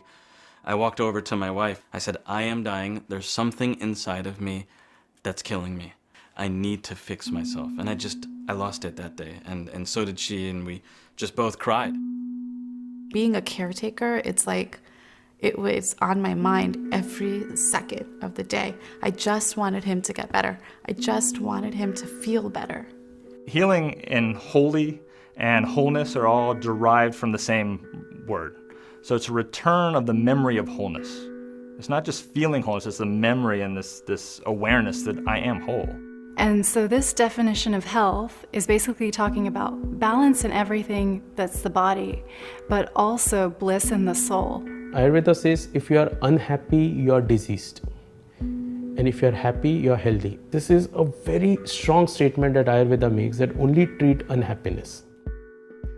I walked over to my wife. I said, I am dying. There's something inside of me that's killing me. I need to fix myself. And I lost it that day. And so did she, and we just both cried. Being a caretaker, it's like it was on my mind every second of the day. I just wanted him to get better. I just wanted him to feel better. Healing and holy and wholeness are all derived from the same word. So it's a return of the memory of wholeness. It's not just feeling wholeness, it's the memory and this awareness that I am whole. And so this definition of health is basically talking about balance in everything that's the body, but also bliss in the soul. Ayurveda says if you are unhappy, you are diseased. And if you are happy, you are healthy. This is a very strong statement that Ayurveda makes, that only treat unhappiness.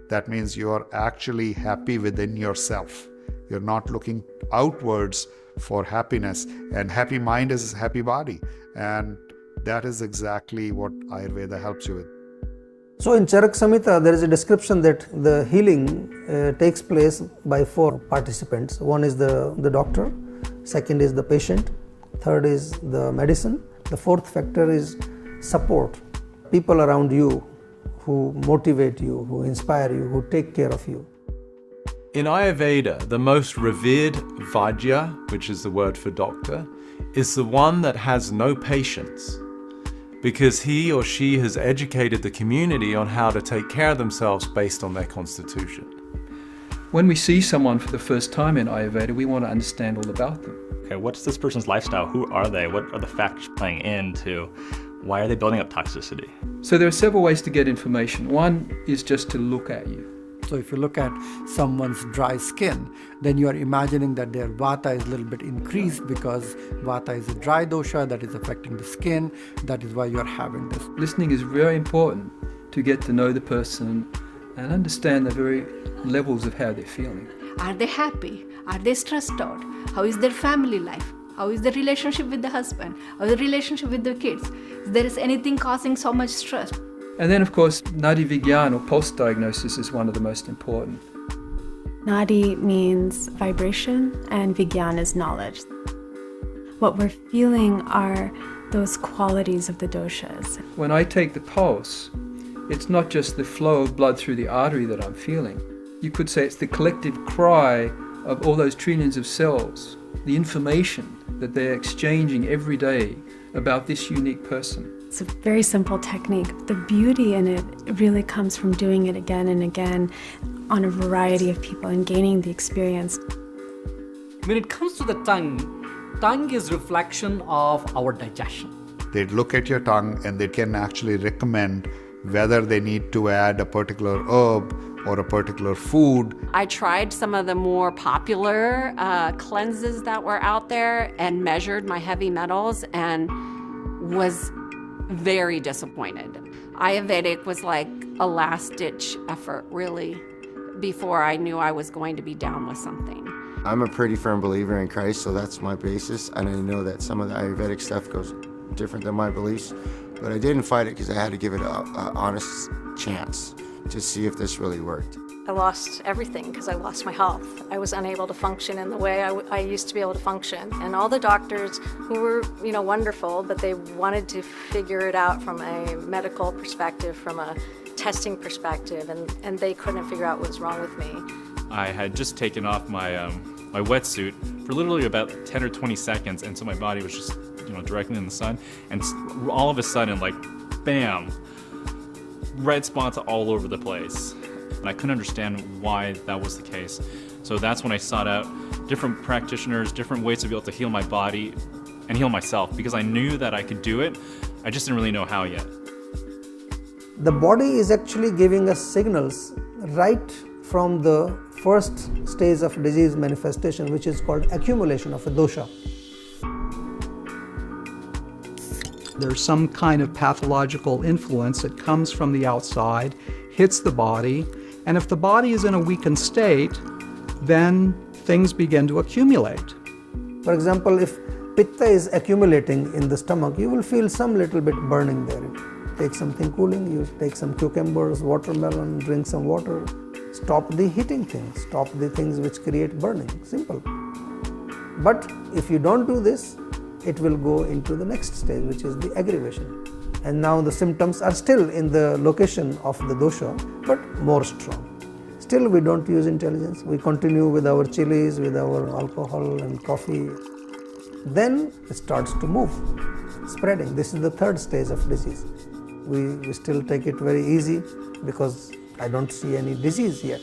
That means you are actually happy within yourself. You're not looking outwards for happiness. And happy mind is a happy body. And that is exactly what Ayurveda helps you with. So in Charak Samhita, there is a description that the healing takes place by 4 participants. One is the doctor, second is the patient, third is the medicine, the fourth factor is support. People around you who motivate you, who inspire you, who take care of you. In Ayurveda, the most revered Vaidya, which is the word for doctor, is the one that has no patience, because he or she has educated the community on how to take care of themselves based on their constitution. When we see someone for the first time in Ayurveda, we want to understand all about them. Okay, what's this person's lifestyle? Who are they? What are the factors playing into why are they building up toxicity? So there are several ways to get information. One is just to look at you. So if you look at someone's dry skin, then you are imagining that their vata is a little bit increased because vata is a dry dosha that is affecting the skin. That is why you are having this. Listening is very important to get to know the person and understand the very levels of how they're feeling. Are they happy? Are they stressed out? How is their family life? How is the relationship with the husband? How is the relationship with the kids? Is there anything causing so much stress? And then, of course, Nadi Vigyan or pulse diagnosis is one of the most important. Nadi means vibration and Vigyan is knowledge. What we're feeling are those qualities of the doshas. When I take the pulse, it's not just the flow of blood through the artery that I'm feeling. You could say it's the collective cry of all those trillions of cells, the information that they're exchanging every day about this unique person. It's a very simple technique. The beauty in it really comes from doing it again and again on a variety of people and gaining the experience. When it comes to the tongue is reflection of our digestion. They'd look at your tongue and they can actually recommend whether they need to add a particular herb or a particular food. I tried some of the more popular cleanses that were out there and measured my heavy metals and was very disappointed. Ayurvedic was like a last-ditch effort, really, before I knew I was going to be down with something. I'm a pretty firm believer in Christ, so that's my basis, and I know that some of the Ayurvedic stuff goes different than my beliefs, but I didn't fight it because I had to give it an honest chance to see if this really worked. I lost everything because I lost my health. I was unable to function in the way I used to be able to function. And all the doctors who were, wonderful, but they wanted to figure it out from a medical perspective, from a testing perspective, and they couldn't figure out what was wrong with me. I had just taken off my my wetsuit for literally about 10 or 20 seconds, and so my body was just, directly in the sun, and all of a sudden, like, bam, red spots all over the place. And I couldn't understand why that was the case. So that's when I sought out different practitioners, different ways to be able to heal my body and heal myself, because I knew that I could do it. I just didn't really know how yet. The body is actually giving us signals right from the first stage of disease manifestation, which is called accumulation of a dosha. There's some kind of pathological influence that comes from the outside, hits the body, and if the body is in a weakened state, then things begin to accumulate. For example, if pitta is accumulating in the stomach, you will feel some little bit burning there. Take something cooling, you take some cucumbers, watermelon, drink some water. Stop the heating things, stop the things which create burning, simple. But if you don't do this, it will go into the next stage, which is the aggravation. And now the symptoms are still in the location of the dosha, but more strong. Still we don't use intelligence, we continue with our chilies, with our alcohol and coffee. Then it starts to move, spreading. This is the third stage of disease. We still take it very easy because I don't see any disease yet.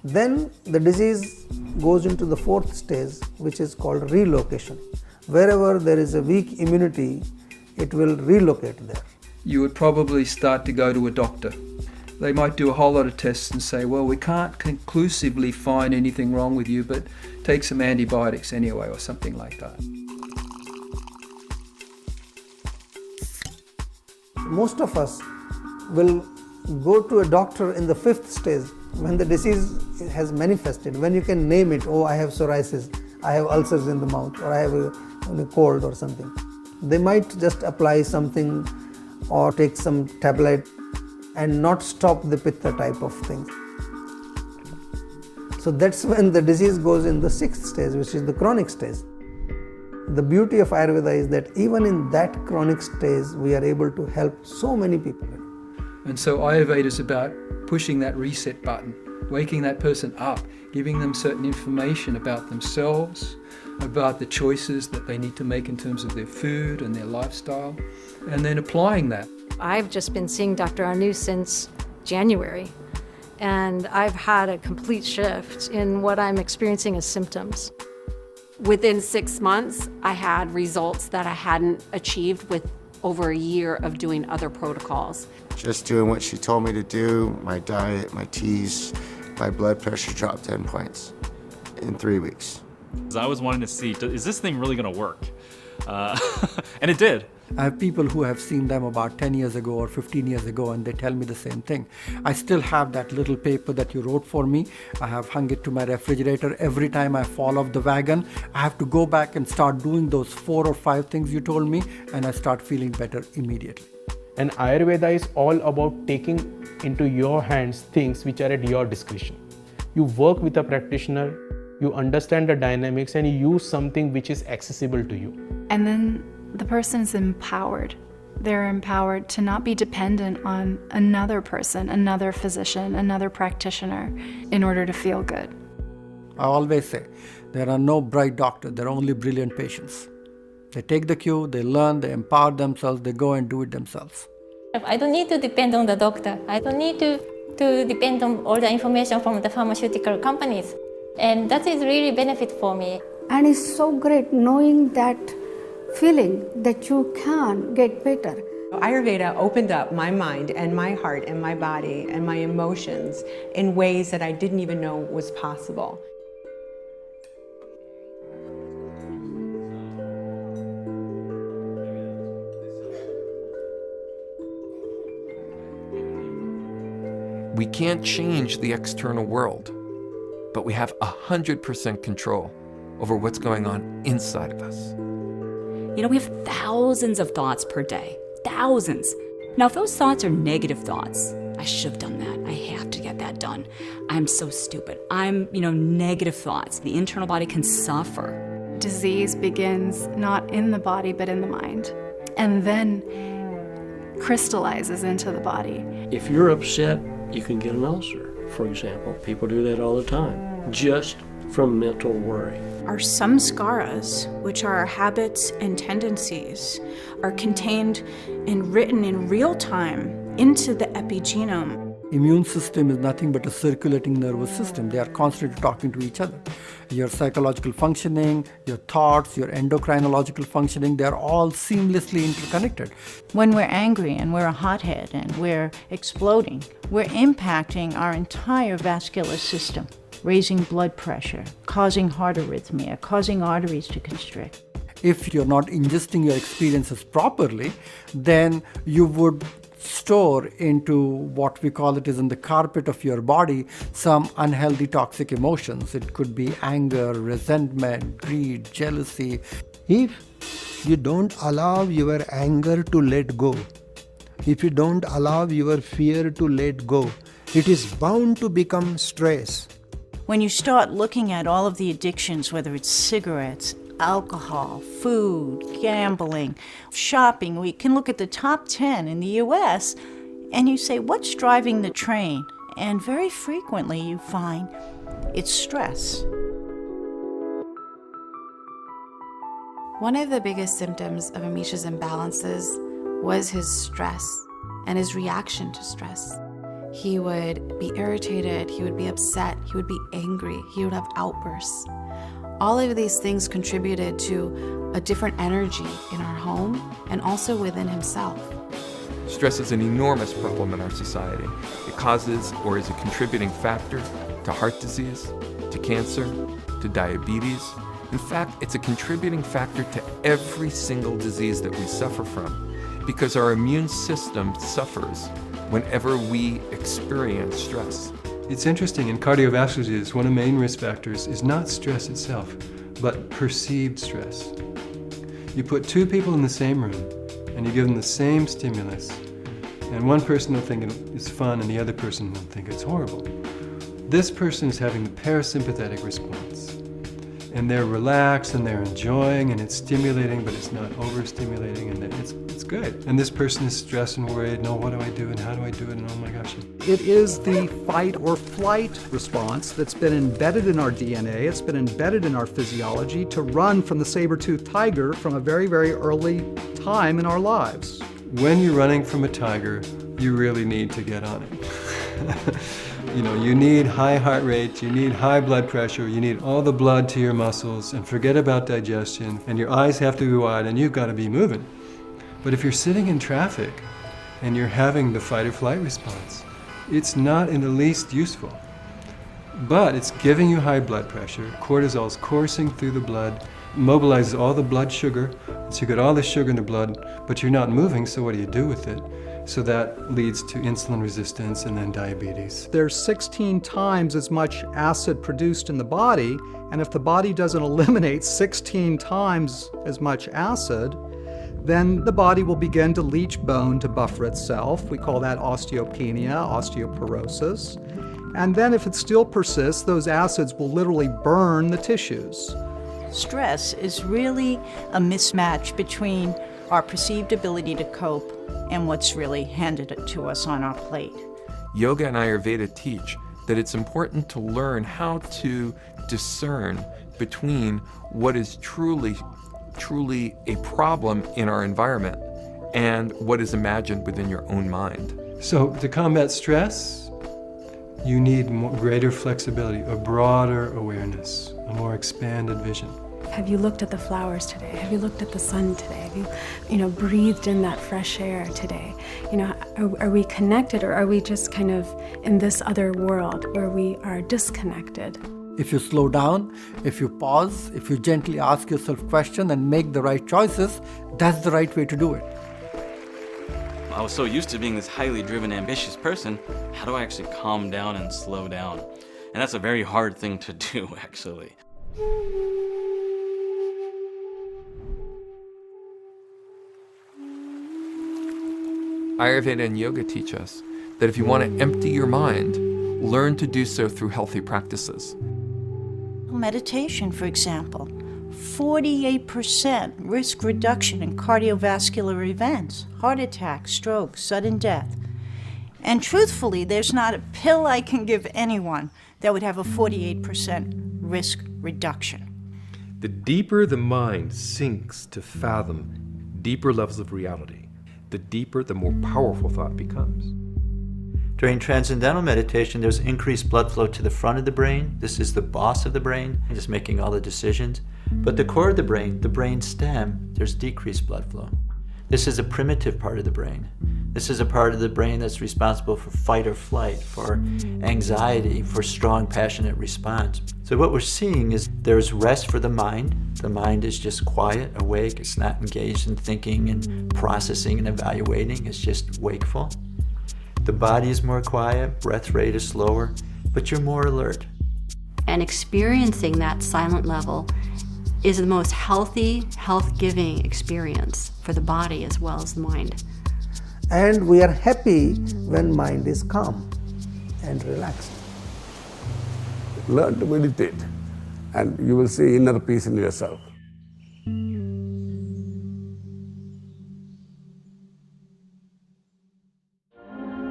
Then the disease goes into the fourth stage, which is called relocation. Wherever there is a weak immunity, it will relocate there. You would probably start to go to a doctor. They might do a whole lot of tests and say, well, we can't conclusively find anything wrong with you, but take some antibiotics anyway, or something like that. Most of us will go to a doctor in the fifth stage when the disease has manifested, when you can name it, oh, I have psoriasis, I have ulcers in the mouth, or I have a cold or something. They might just apply something or take some tablet and not stop the pitta type of thing. So that's when the disease goes in the sixth stage, which is the chronic stage. The beauty of Ayurveda is that even in that chronic stage, we are able to help so many people. And so Ayurveda is about pushing that reset button, waking that person up, giving them certain information about themselves, about the choices that they need to make in terms of their food and their lifestyle, and then applying that. I've just been seeing Dr. Anu since January, and I've had a complete shift in what I'm experiencing as symptoms. Within 6 months, I had results that I hadn't achieved with over a year of doing other protocols. Just doing what she told me to do, my diet, my teas, my blood pressure dropped 10 points in 3 weeks. I was wanting to see, is this thing really going to work? And it did. I have people who have seen them about 10 years ago or 15 years ago, and they tell me the same thing. I still have that little paper that you wrote for me. I have hung it to my refrigerator. Every time I fall off the wagon, I have to go back and start doing those 4 or 5 things you told me, and I start feeling better immediately. And Ayurveda is all about taking into your hands things which are at your discretion. You work with a practitioner, you understand the dynamics, and you use something which is accessible to you. And then the person's empowered. They're empowered to not be dependent on another person, another physician, another practitioner in order to feel good. I always say, there are no bright doctors, there are only brilliant patients. They take the cue, they learn, they empower themselves, they go and do it themselves. I don't need to depend on the doctor. I don't need to depend on all the information from the pharmaceutical companies. And that is really benefit for me. And it's so great knowing that feeling that you can get better. Ayurveda opened up my mind and my heart and my body and my emotions in ways that I didn't even know was possible. We can't change the external world, but we have 100% control over what's going on inside of us. You know, we have thousands of thoughts per day. Thousands. Now, if those thoughts are negative thoughts, I should have done that. I have to get that done. I'm so stupid. Negative thoughts. The internal body can suffer. Disease begins not in the body, but in the mind, and then crystallizes into the body. If you're upset, you can get an ulcer, for example. People do that all the time, just from mental worry. Our samskaras, which are our habits and tendencies, are contained and written in real time into the epigenome. Immune system is nothing but a circulating nervous system. They are constantly talking to each other. Your psychological functioning, your thoughts, your endocrinological functioning, they are all seamlessly interconnected. When we're angry and we're a hothead and we're exploding, we're impacting our entire vascular system, raising blood pressure, causing heart arrhythmia, causing arteries to constrict. If you're not ingesting your experiences properly, then you would store into what we call it is in the carpet of your body some unhealthy toxic emotions. It could be anger, resentment, greed, jealousy. If you don't allow your anger to let go, if you don't allow your fear to let go, it is bound to become stress. When you start looking at all of the addictions, whether it's cigarettes, alcohol, food, gambling, shopping, we can look at the top 10 in the US and you say, what's driving the train? And very frequently you find it's stress. One of the biggest symptoms of Amisha's imbalances was his stress and his reaction to stress. He would be irritated, he would be upset, he would be angry, he would have outbursts. All of these things contributed to a different energy in our home and also within himself. Stress is an enormous problem in our society. It causes or is a contributing factor to heart disease, to cancer, to diabetes. In fact, it's a contributing factor to every single disease that we suffer from because our immune system suffers whenever we experience stress. It's interesting, in cardiovascular disease, one of the main risk factors is not stress itself, but perceived stress. You put two people in the same room, and you give them the same stimulus, and one person will think it's fun, and the other person will think it's horrible. This person is having the parasympathetic response, and they're relaxed, and they're enjoying, and it's stimulating, but it's not overstimulating, and it's good. And this person is stressed and worried, no, what do I do, and how do I do it, and oh my gosh. It is the fight or flight response that's been embedded in our DNA, it's been embedded in our physiology to run from the saber-toothed tiger from a very, very early time in our lives. When you're running from a tiger, you really need to get on it. You need high heart rate, you need high blood pressure, you need all the blood to your muscles, and forget about digestion, and your eyes have to be wide, and you've got to be moving. But if you're sitting in traffic and you're having the fight or flight response, it's not in the least useful. But it's giving you high blood pressure, cortisol's coursing through the blood, mobilizes all the blood sugar, so you get all the sugar in the blood, but you're not moving, so what do you do with it? So that leads to insulin resistance and then diabetes. There's 16 times as much acid produced in the body, and if the body doesn't eliminate 16 times as much acid, then the body will begin to leach bone to buffer itself. We call that osteopenia, osteoporosis. And then if it still persists, those acids will literally burn the tissues. Stress is really a mismatch between our perceived ability to cope and what's really handed to us on our plate. Yoga and Ayurveda teach that it's important to learn how to discern between what is truly a problem in our environment and what is imagined within your own mind. So to combat stress, you need greater flexibility, a broader awareness, a more expanded vision. Have you looked at the flowers today? Have you looked at the sun today? Have you, breathed in that fresh air today? Are we connected, or are we just kind of in this other world where we are disconnected? If you slow down, if you pause, if you gently ask yourself questions and make the right choices, that's the right way to do it. I was so used to being this highly driven, ambitious person. How do I actually calm down and slow down? And that's a very hard thing to do, actually. Ayurveda and yoga teach us that if you want to empty your mind, learn to do so through healthy practices. Meditation, for example, 48% risk reduction in cardiovascular events, heart attack, stroke, sudden death. And truthfully, there's not a pill I can give anyone that would have a 48% risk reduction. The deeper the mind sinks to fathom deeper levels of reality, the deeper, the more powerful thought becomes. During transcendental meditation, there's increased blood flow to the front of the brain. This is the boss of the brain, just making all the decisions. But the core of the brain stem, there's decreased blood flow. This is a primitive part of the brain. This is a part of the brain that's responsible for fight or flight, for anxiety, for strong, passionate response. So what we're seeing is there's rest for the mind. The mind is just quiet, awake. It's not engaged in thinking and processing and evaluating. It's just wakeful. The body is more quiet, breath rate is slower, but you're more alert. And experiencing that silent level is the most healthy, health-giving experience for the body as well as the mind. And we are happy when mind is calm and relaxed. Learn to meditate, and you will see inner peace in yourself.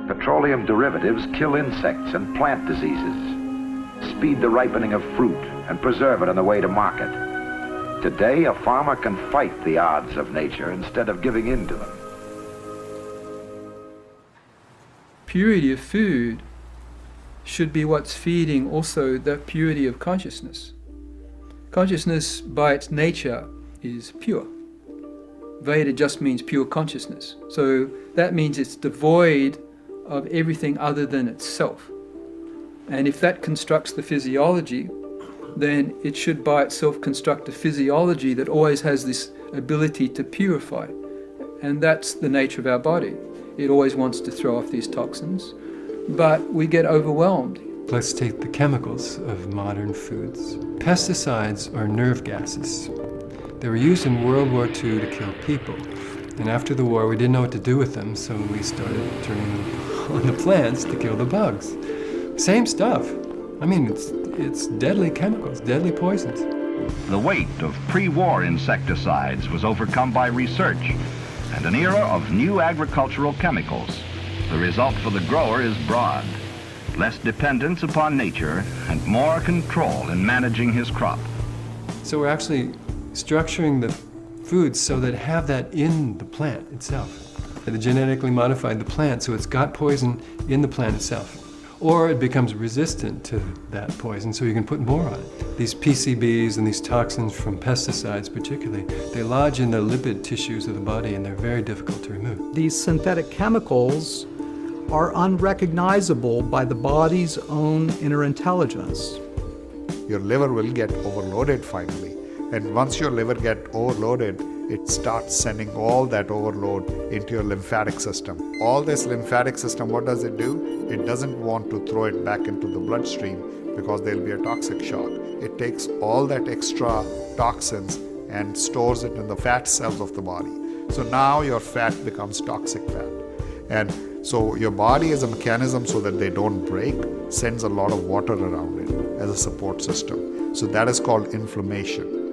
Petroleum derivatives kill insects and plant diseases, speed the ripening of fruit, and preserve it on the way to market. Today, a farmer can fight the odds of nature instead of giving in to them. Purity of food should be what's feeding also the purity of consciousness. Consciousness by its nature is pure. Veda just means pure consciousness. So that means it's devoid of everything other than itself. And if that constructs the physiology, then it should by itself construct a physiology that always has this ability to purify. And that's the nature of our body. It always wants to throw off these toxins, but we get overwhelmed. Let's take the chemicals of modern foods. Pesticides are nerve gases. They were used in World War II to kill people. And after the war, we didn't know what to do with them, so we started turning them on the plants to kill the bugs. Same stuff. I mean, it's deadly chemicals, deadly poisons. The weight of pre-war insecticides was overcome by research and an era of new agricultural chemicals. The result for the grower is broad, less dependence upon nature and more control in managing his crop. So we're actually structuring the foods so that have that in the plant itself. They genetically modified the plant so it's got poison in the plant itself. Or it becomes resistant to that poison so you can put more on it. These PCBs and these toxins from pesticides particularly, they lodge in the lipid tissues of the body and they're very difficult to remove. These synthetic chemicals are unrecognizable by the body's own inner intelligence. Your liver will get overloaded finally. And once your liver gets overloaded, it starts sending all that overload into your lymphatic system. All this lymphatic system, what does it do? It doesn't want to throw it back into the bloodstream because there'll be a toxic shock. It takes all that extra toxins and stores it in the fat cells of the body. So now your fat becomes toxic fat. And so your body, as a mechanism so that they don't break, sends a lot of water around it as a support system. So that is called inflammation.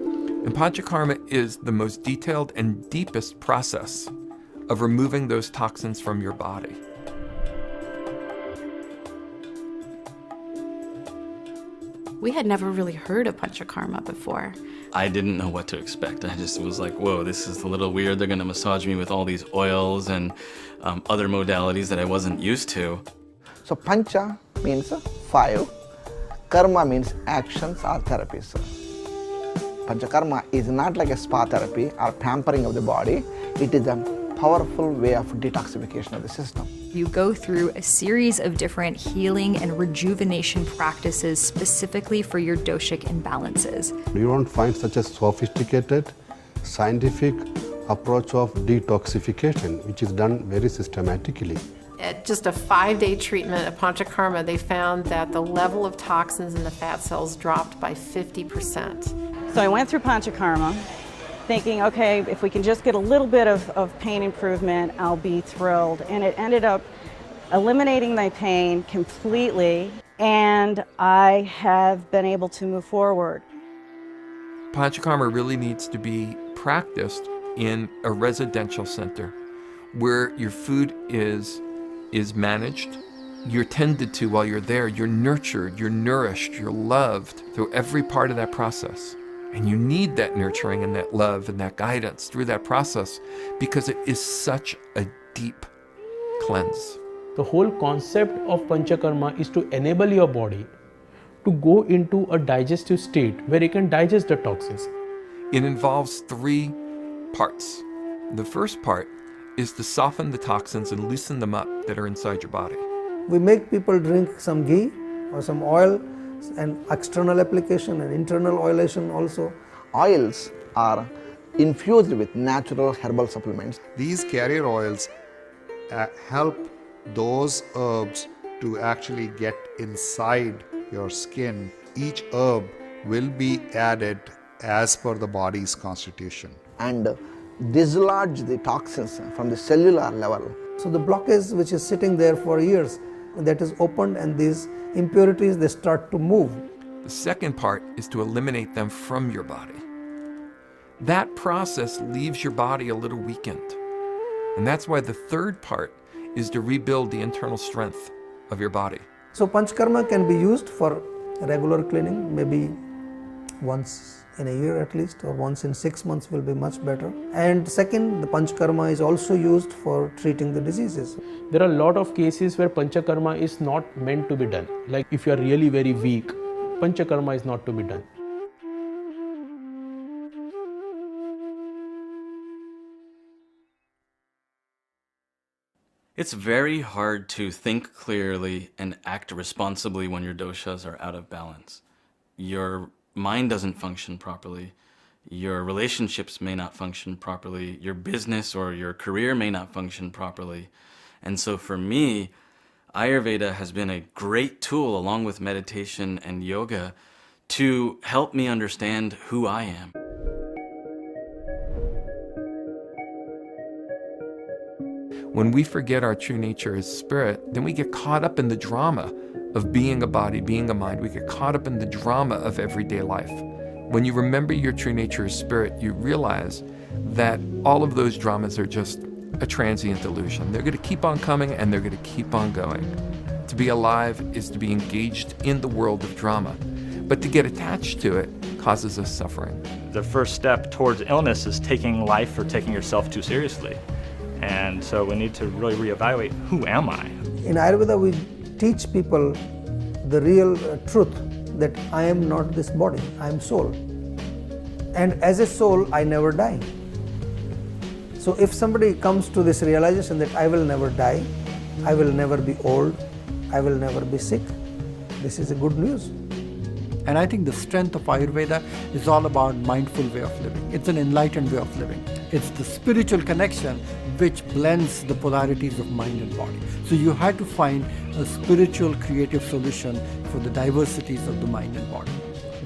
And Panchakarma is the most detailed and deepest process of removing those toxins from your body. We had never really heard of Panchakarma before. I didn't know what to expect. I just was like, whoa, this is a little weird. They're going to massage me with all these oils and other modalities that I wasn't used to. So Pancha means 5, Karma means actions or therapies. Panchakarma is not like a spa therapy or pampering of the body. It is a powerful way of detoxification of the system. You go through a series of different healing and rejuvenation practices specifically for your doshic imbalances. You don't find such a sophisticated, scientific approach of detoxification, which is done very systematically. At just a 5-day treatment of Panchakarma, they found that the level of toxins in the fat cells dropped by 50%. So I went through Panchakarma thinking, okay, if we can just get a little bit of pain improvement, I'll be thrilled. And it ended up eliminating my pain completely, and I have been able to move forward. Panchakarma really needs to be practiced in a residential center where your food is managed, you're tended to while you're there, you're nurtured, you're nourished, you're loved through every part of that process. And you need that nurturing and that love and that guidance through that process because it is such a deep cleanse. The whole concept of Panchakarma is to enable your body to go into a digestive state where it can digest the toxins. It involves 3 parts. The first part is to soften the toxins and loosen them up that are inside your body. We make people drink some ghee or some oil, and external application and internal oilation also. Oils are infused with natural herbal supplements. These carrier oils help those herbs to actually get inside your skin. Each herb will be added as per the body's constitution. And dislodge the toxins from the cellular level. So the blockage which is sitting there for years, that is opened, and these impurities, they start to move. The second part is to eliminate them from your body. That process leaves your body a little weakened. And that's why the third part is to rebuild the internal strength of your body. So Panchakarma can be used for regular cleaning, maybe once in a year at least, or once in 6 months will be much better. And second, the Panchakarma is also used for treating the diseases. There are a lot of cases where Panchakarma is not meant to be done. Like if you are really very weak, Panchakarma is not to be done. It's very hard to think clearly and act responsibly when your doshas are out of balance. Your mind doesn't function properly, your relationships may not function properly, your business or your career may not function properly. And so for me, Ayurveda has been a great tool along with meditation and yoga to help me understand who I am. When we forget our true nature as spirit, then we get caught up in the drama of being a body, being a mind. We get caught up in the drama of everyday life. When you remember your true nature as spirit, you realize that all of those dramas are just a transient illusion. They're going to keep on coming and they're going to keep on going. To be alive is to be engaged in the world of drama. But to get attached to it causes us suffering. The first step towards illness is taking life or taking yourself too seriously. And so we need to really reevaluate, who am I? In Ayurveda, we teach people the real truth that I am not this body, I am soul. And as a soul, I never die. So if somebody comes to this realization that I will never die, I will never be old, I will never be sick, this is a good news. And I think the strength of Ayurveda is all about mindful way of living. It's an enlightened way of living. It's the spiritual connection which blends the polarities of mind and body. So you have to find a spiritual creative solution for the diversities of the mind and body.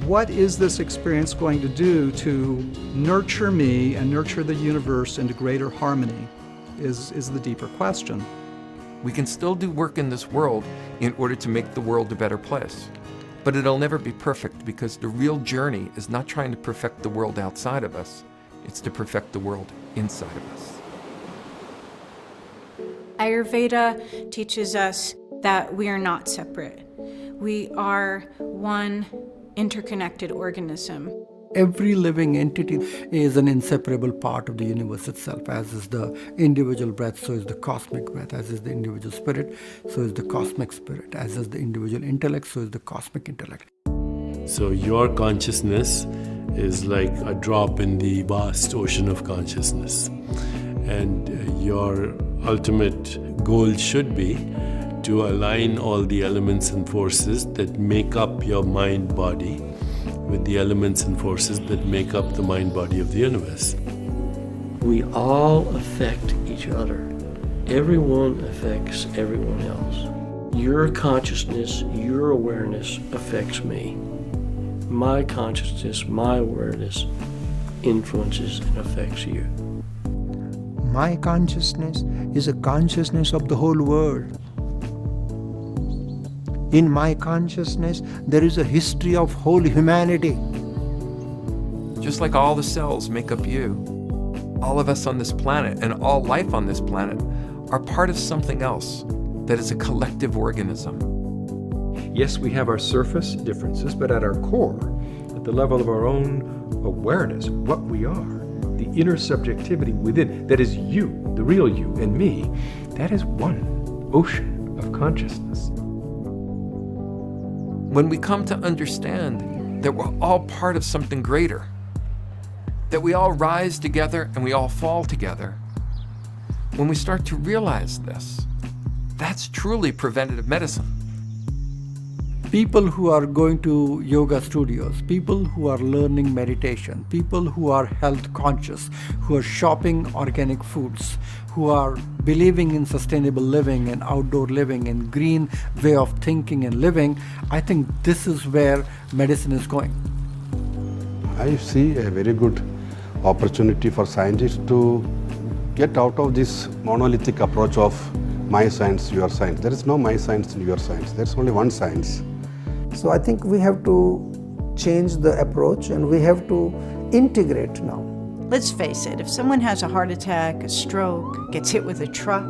What is this experience going to do to nurture me and nurture the universe into greater harmony is the deeper question. We can still do work in this world in order to make the world a better place. But it'll never be perfect because the real journey is not trying to perfect the world outside of us, it's to perfect the world inside of us. Ayurveda teaches us that we are not separate. We are one interconnected organism. Every living entity is an inseparable part of the universe itself. As is the individual breath, so is the cosmic breath. As is the individual spirit, so is the cosmic spirit. As is the individual intellect, so is the cosmic intellect. So your consciousness is like a drop in the vast ocean of consciousness. And your ultimate goal should be to align all the elements and forces that make up your mind-body with the elements and forces that make up the mind-body of the universe. We all affect each other. Everyone affects everyone else. Your consciousness, your awareness affects me. My consciousness, my awareness influences and affects you. My consciousness is a consciousness of the whole world. In my consciousness, there is a history of whole humanity. Just like all the cells make up you, all of us on this planet and all life on this planet are part of something else that is a collective organism. Yes, we have our surface differences, but at our core, at the level of our own awareness, what we are, the inner subjectivity within, that is you, the real you, and me, that is one ocean of consciousness. When we come to understand that we're all part of something greater, that we all rise together and we all fall together, when we start to realize this, that's truly preventative medicine. People who are going to yoga studios, people who are learning meditation, people who are health conscious, who are shopping organic foods, who are believing in sustainable living and outdoor living and green way of thinking and living, I think this is where medicine is going. I see a very good opportunity for scientists to get out of this monolithic approach of my science, your science. There is no my science and your science. There's only one science. So I think we have to change the approach and we have to integrate now. Let's face it, if someone has a heart attack, a stroke, gets hit with a truck,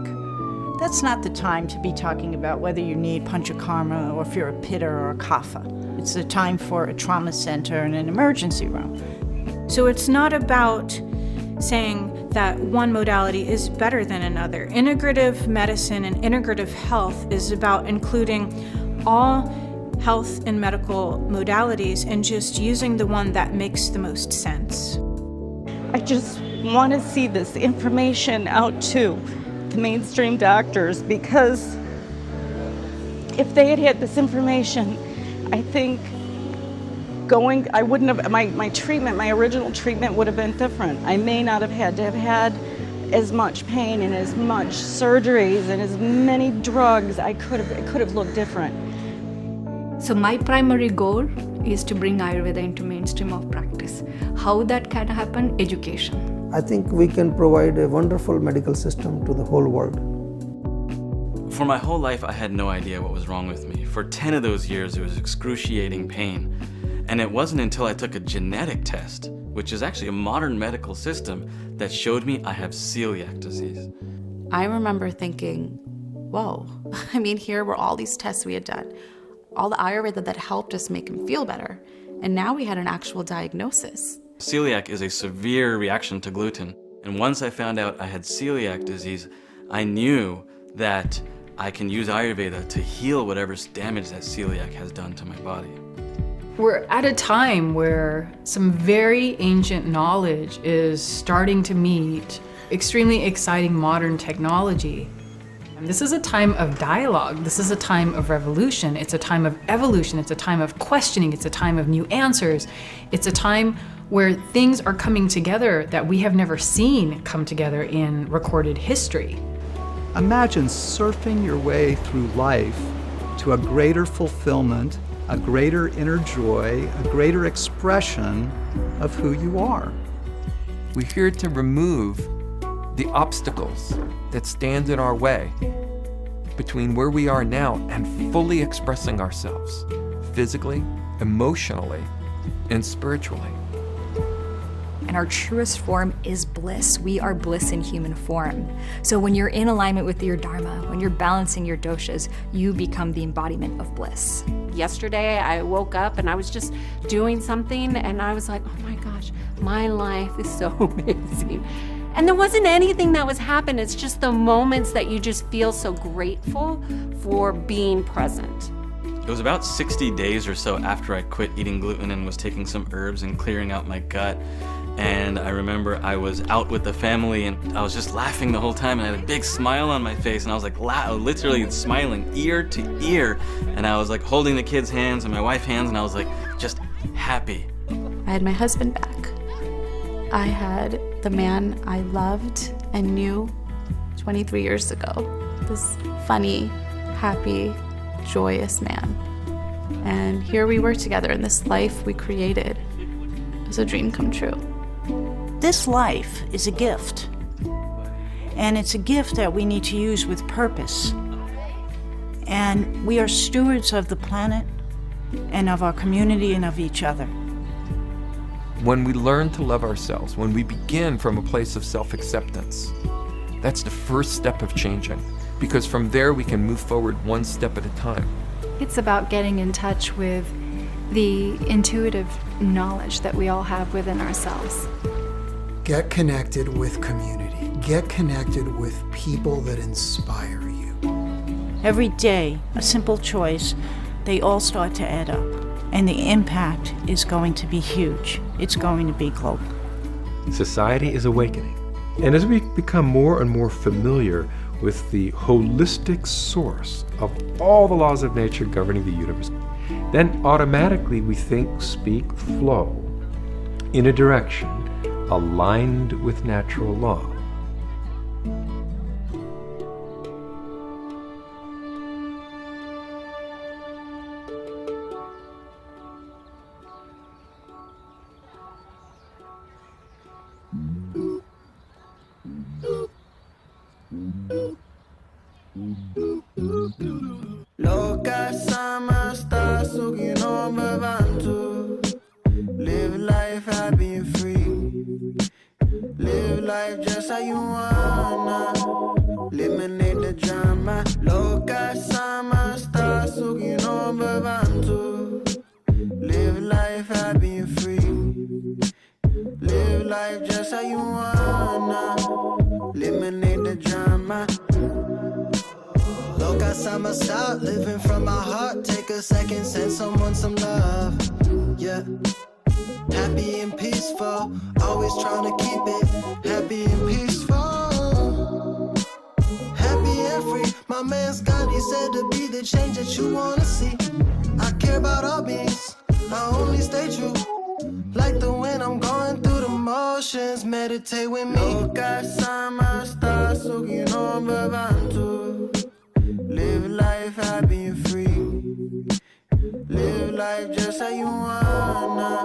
that's not the time to be talking about whether you need panchakarma or if you're a pitta or a kapha. It's the time for a trauma center and an emergency room. So it's not about saying that one modality is better than another. Integrative medicine and integrative health is about including all health and medical modalities and just using the one that makes the most sense. I just want to see this information out to the mainstream doctors, because if they had had this information, I think I wouldn't have, my treatment, my original treatment would have been different. I may not have had to have had as much pain and as much surgeries and as many drugs. It could have looked different. So my primary goal is to bring Ayurveda into mainstream of practice. How that can happen? Education. I think we can provide a wonderful medical system to the whole world. For my whole life, I had no idea what was wrong with me. For 10 of those years, it was excruciating pain. And it wasn't until I took a genetic test, which is actually a modern medical system, that showed me I have celiac disease. I remember thinking, whoa, I mean, here were all these tests we had done, all the Ayurveda that helped us make him feel better, and now we had an actual diagnosis. Celiac is a severe reaction to gluten, and once I found out I had celiac disease, I knew that I can use Ayurveda to heal whatever damage that celiac has done to my body. We're at a time where some very ancient knowledge is starting to meet extremely exciting modern technology. And this is a time of dialogue. This is a time of revolution. It's a time of evolution. It's a time of questioning. It's a time of new answers. It's a time where things are coming together that we have never seen come together in recorded history. Imagine surfing your way through life to a greater fulfillment, a greater inner joy, a greater expression of who you are. We're here to remove the obstacles that stand in our way between where we are now and fully expressing ourselves, physically, emotionally, and spiritually. And our truest form is bliss. We are bliss in human form. So when you're in alignment with your dharma, when you're balancing your doshas, you become the embodiment of bliss. Yesterday, I woke up and I was just doing something and I was like, oh my gosh, my life is so amazing. And there wasn't anything that was happening. It's just the moments that you just feel so grateful for being present. It was about 60 days or so after I quit eating gluten and was taking some herbs and clearing out my gut. And I remember I was out with the family and I was just laughing the whole time and I had a big smile on my face and I was like literally smiling ear to ear. And I was like holding the kids' hands and my wife's hands and I was like just happy. I had my husband back. I had the man I loved and knew 23 years ago. This funny, happy, joyous man. And here we were together in this life we created. It was a dream come true. This life is a gift, and it's a gift that we need to use with purpose. And we are stewards of the planet and of our community and of each other. When we learn to love ourselves, when we begin from a place of self-acceptance, that's the first step of changing, because from there we can move forward one step at a time. It's about getting in touch with the intuitive knowledge that we all have within ourselves. Get connected with community. Get connected with people that inspire you. Every day, a simple choice, they all start to add up. And the impact is going to be huge. It's going to be global. Society is awakening. And as we become more and more familiar with the holistic source of all the laws of nature governing the universe, then automatically we think, speak, flow in a direction aligned with natural law. Loka sama sta sugino babantu. Live life happy and free. Live life just how you wanna. Eliminate the drama. Loka sama sta sugino babantu. Live life happy and free. Live life just how you wanna. Eliminate the drama. Loka sama stop living from my heart. Take a second, send someone some love. Yeah. Happy and peaceful, always trying to keep it happy and peaceful. Happy and free, my man Scotty said to be the change that you wanna see. I care about all beings, I only stay true. Like the wind, I'm going through the motions, meditate with me. Loka sama sta sugino babantu. Live life happy and free. Live life just how you wanna.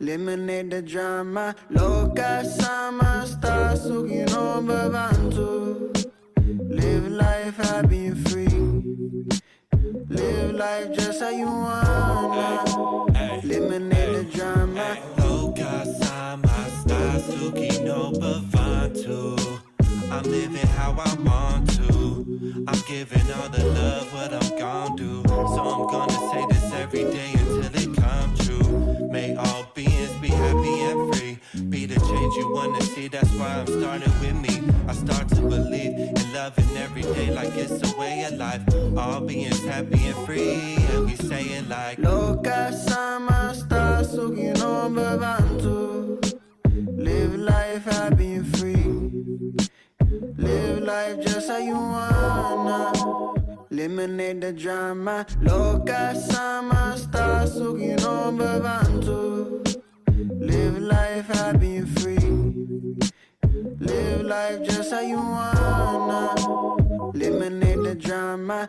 Eliminate the drama. Loka sama sta sugino babantu. Live life happy and free. Live life just how you wanna. Eliminate the drama. Loka sama sta sugino babantu. I'm living how I want to. I'm giving all the love what I'm gon' do. So I'm gonna say this every day until it comes true. May all beings be happy and free. Be the change you wanna see, that's why I'm starting with me. I start to believe in loving every day like it's a way of life. All being happy and free, and we say it like Loca sama sta sugino bebantu. Live life happy and free. Live life just how you wanna. Eliminate the drama. Loca sama sta sugino bebantu. Live life happy and free. Live life just how you wanna. Eliminate the drama.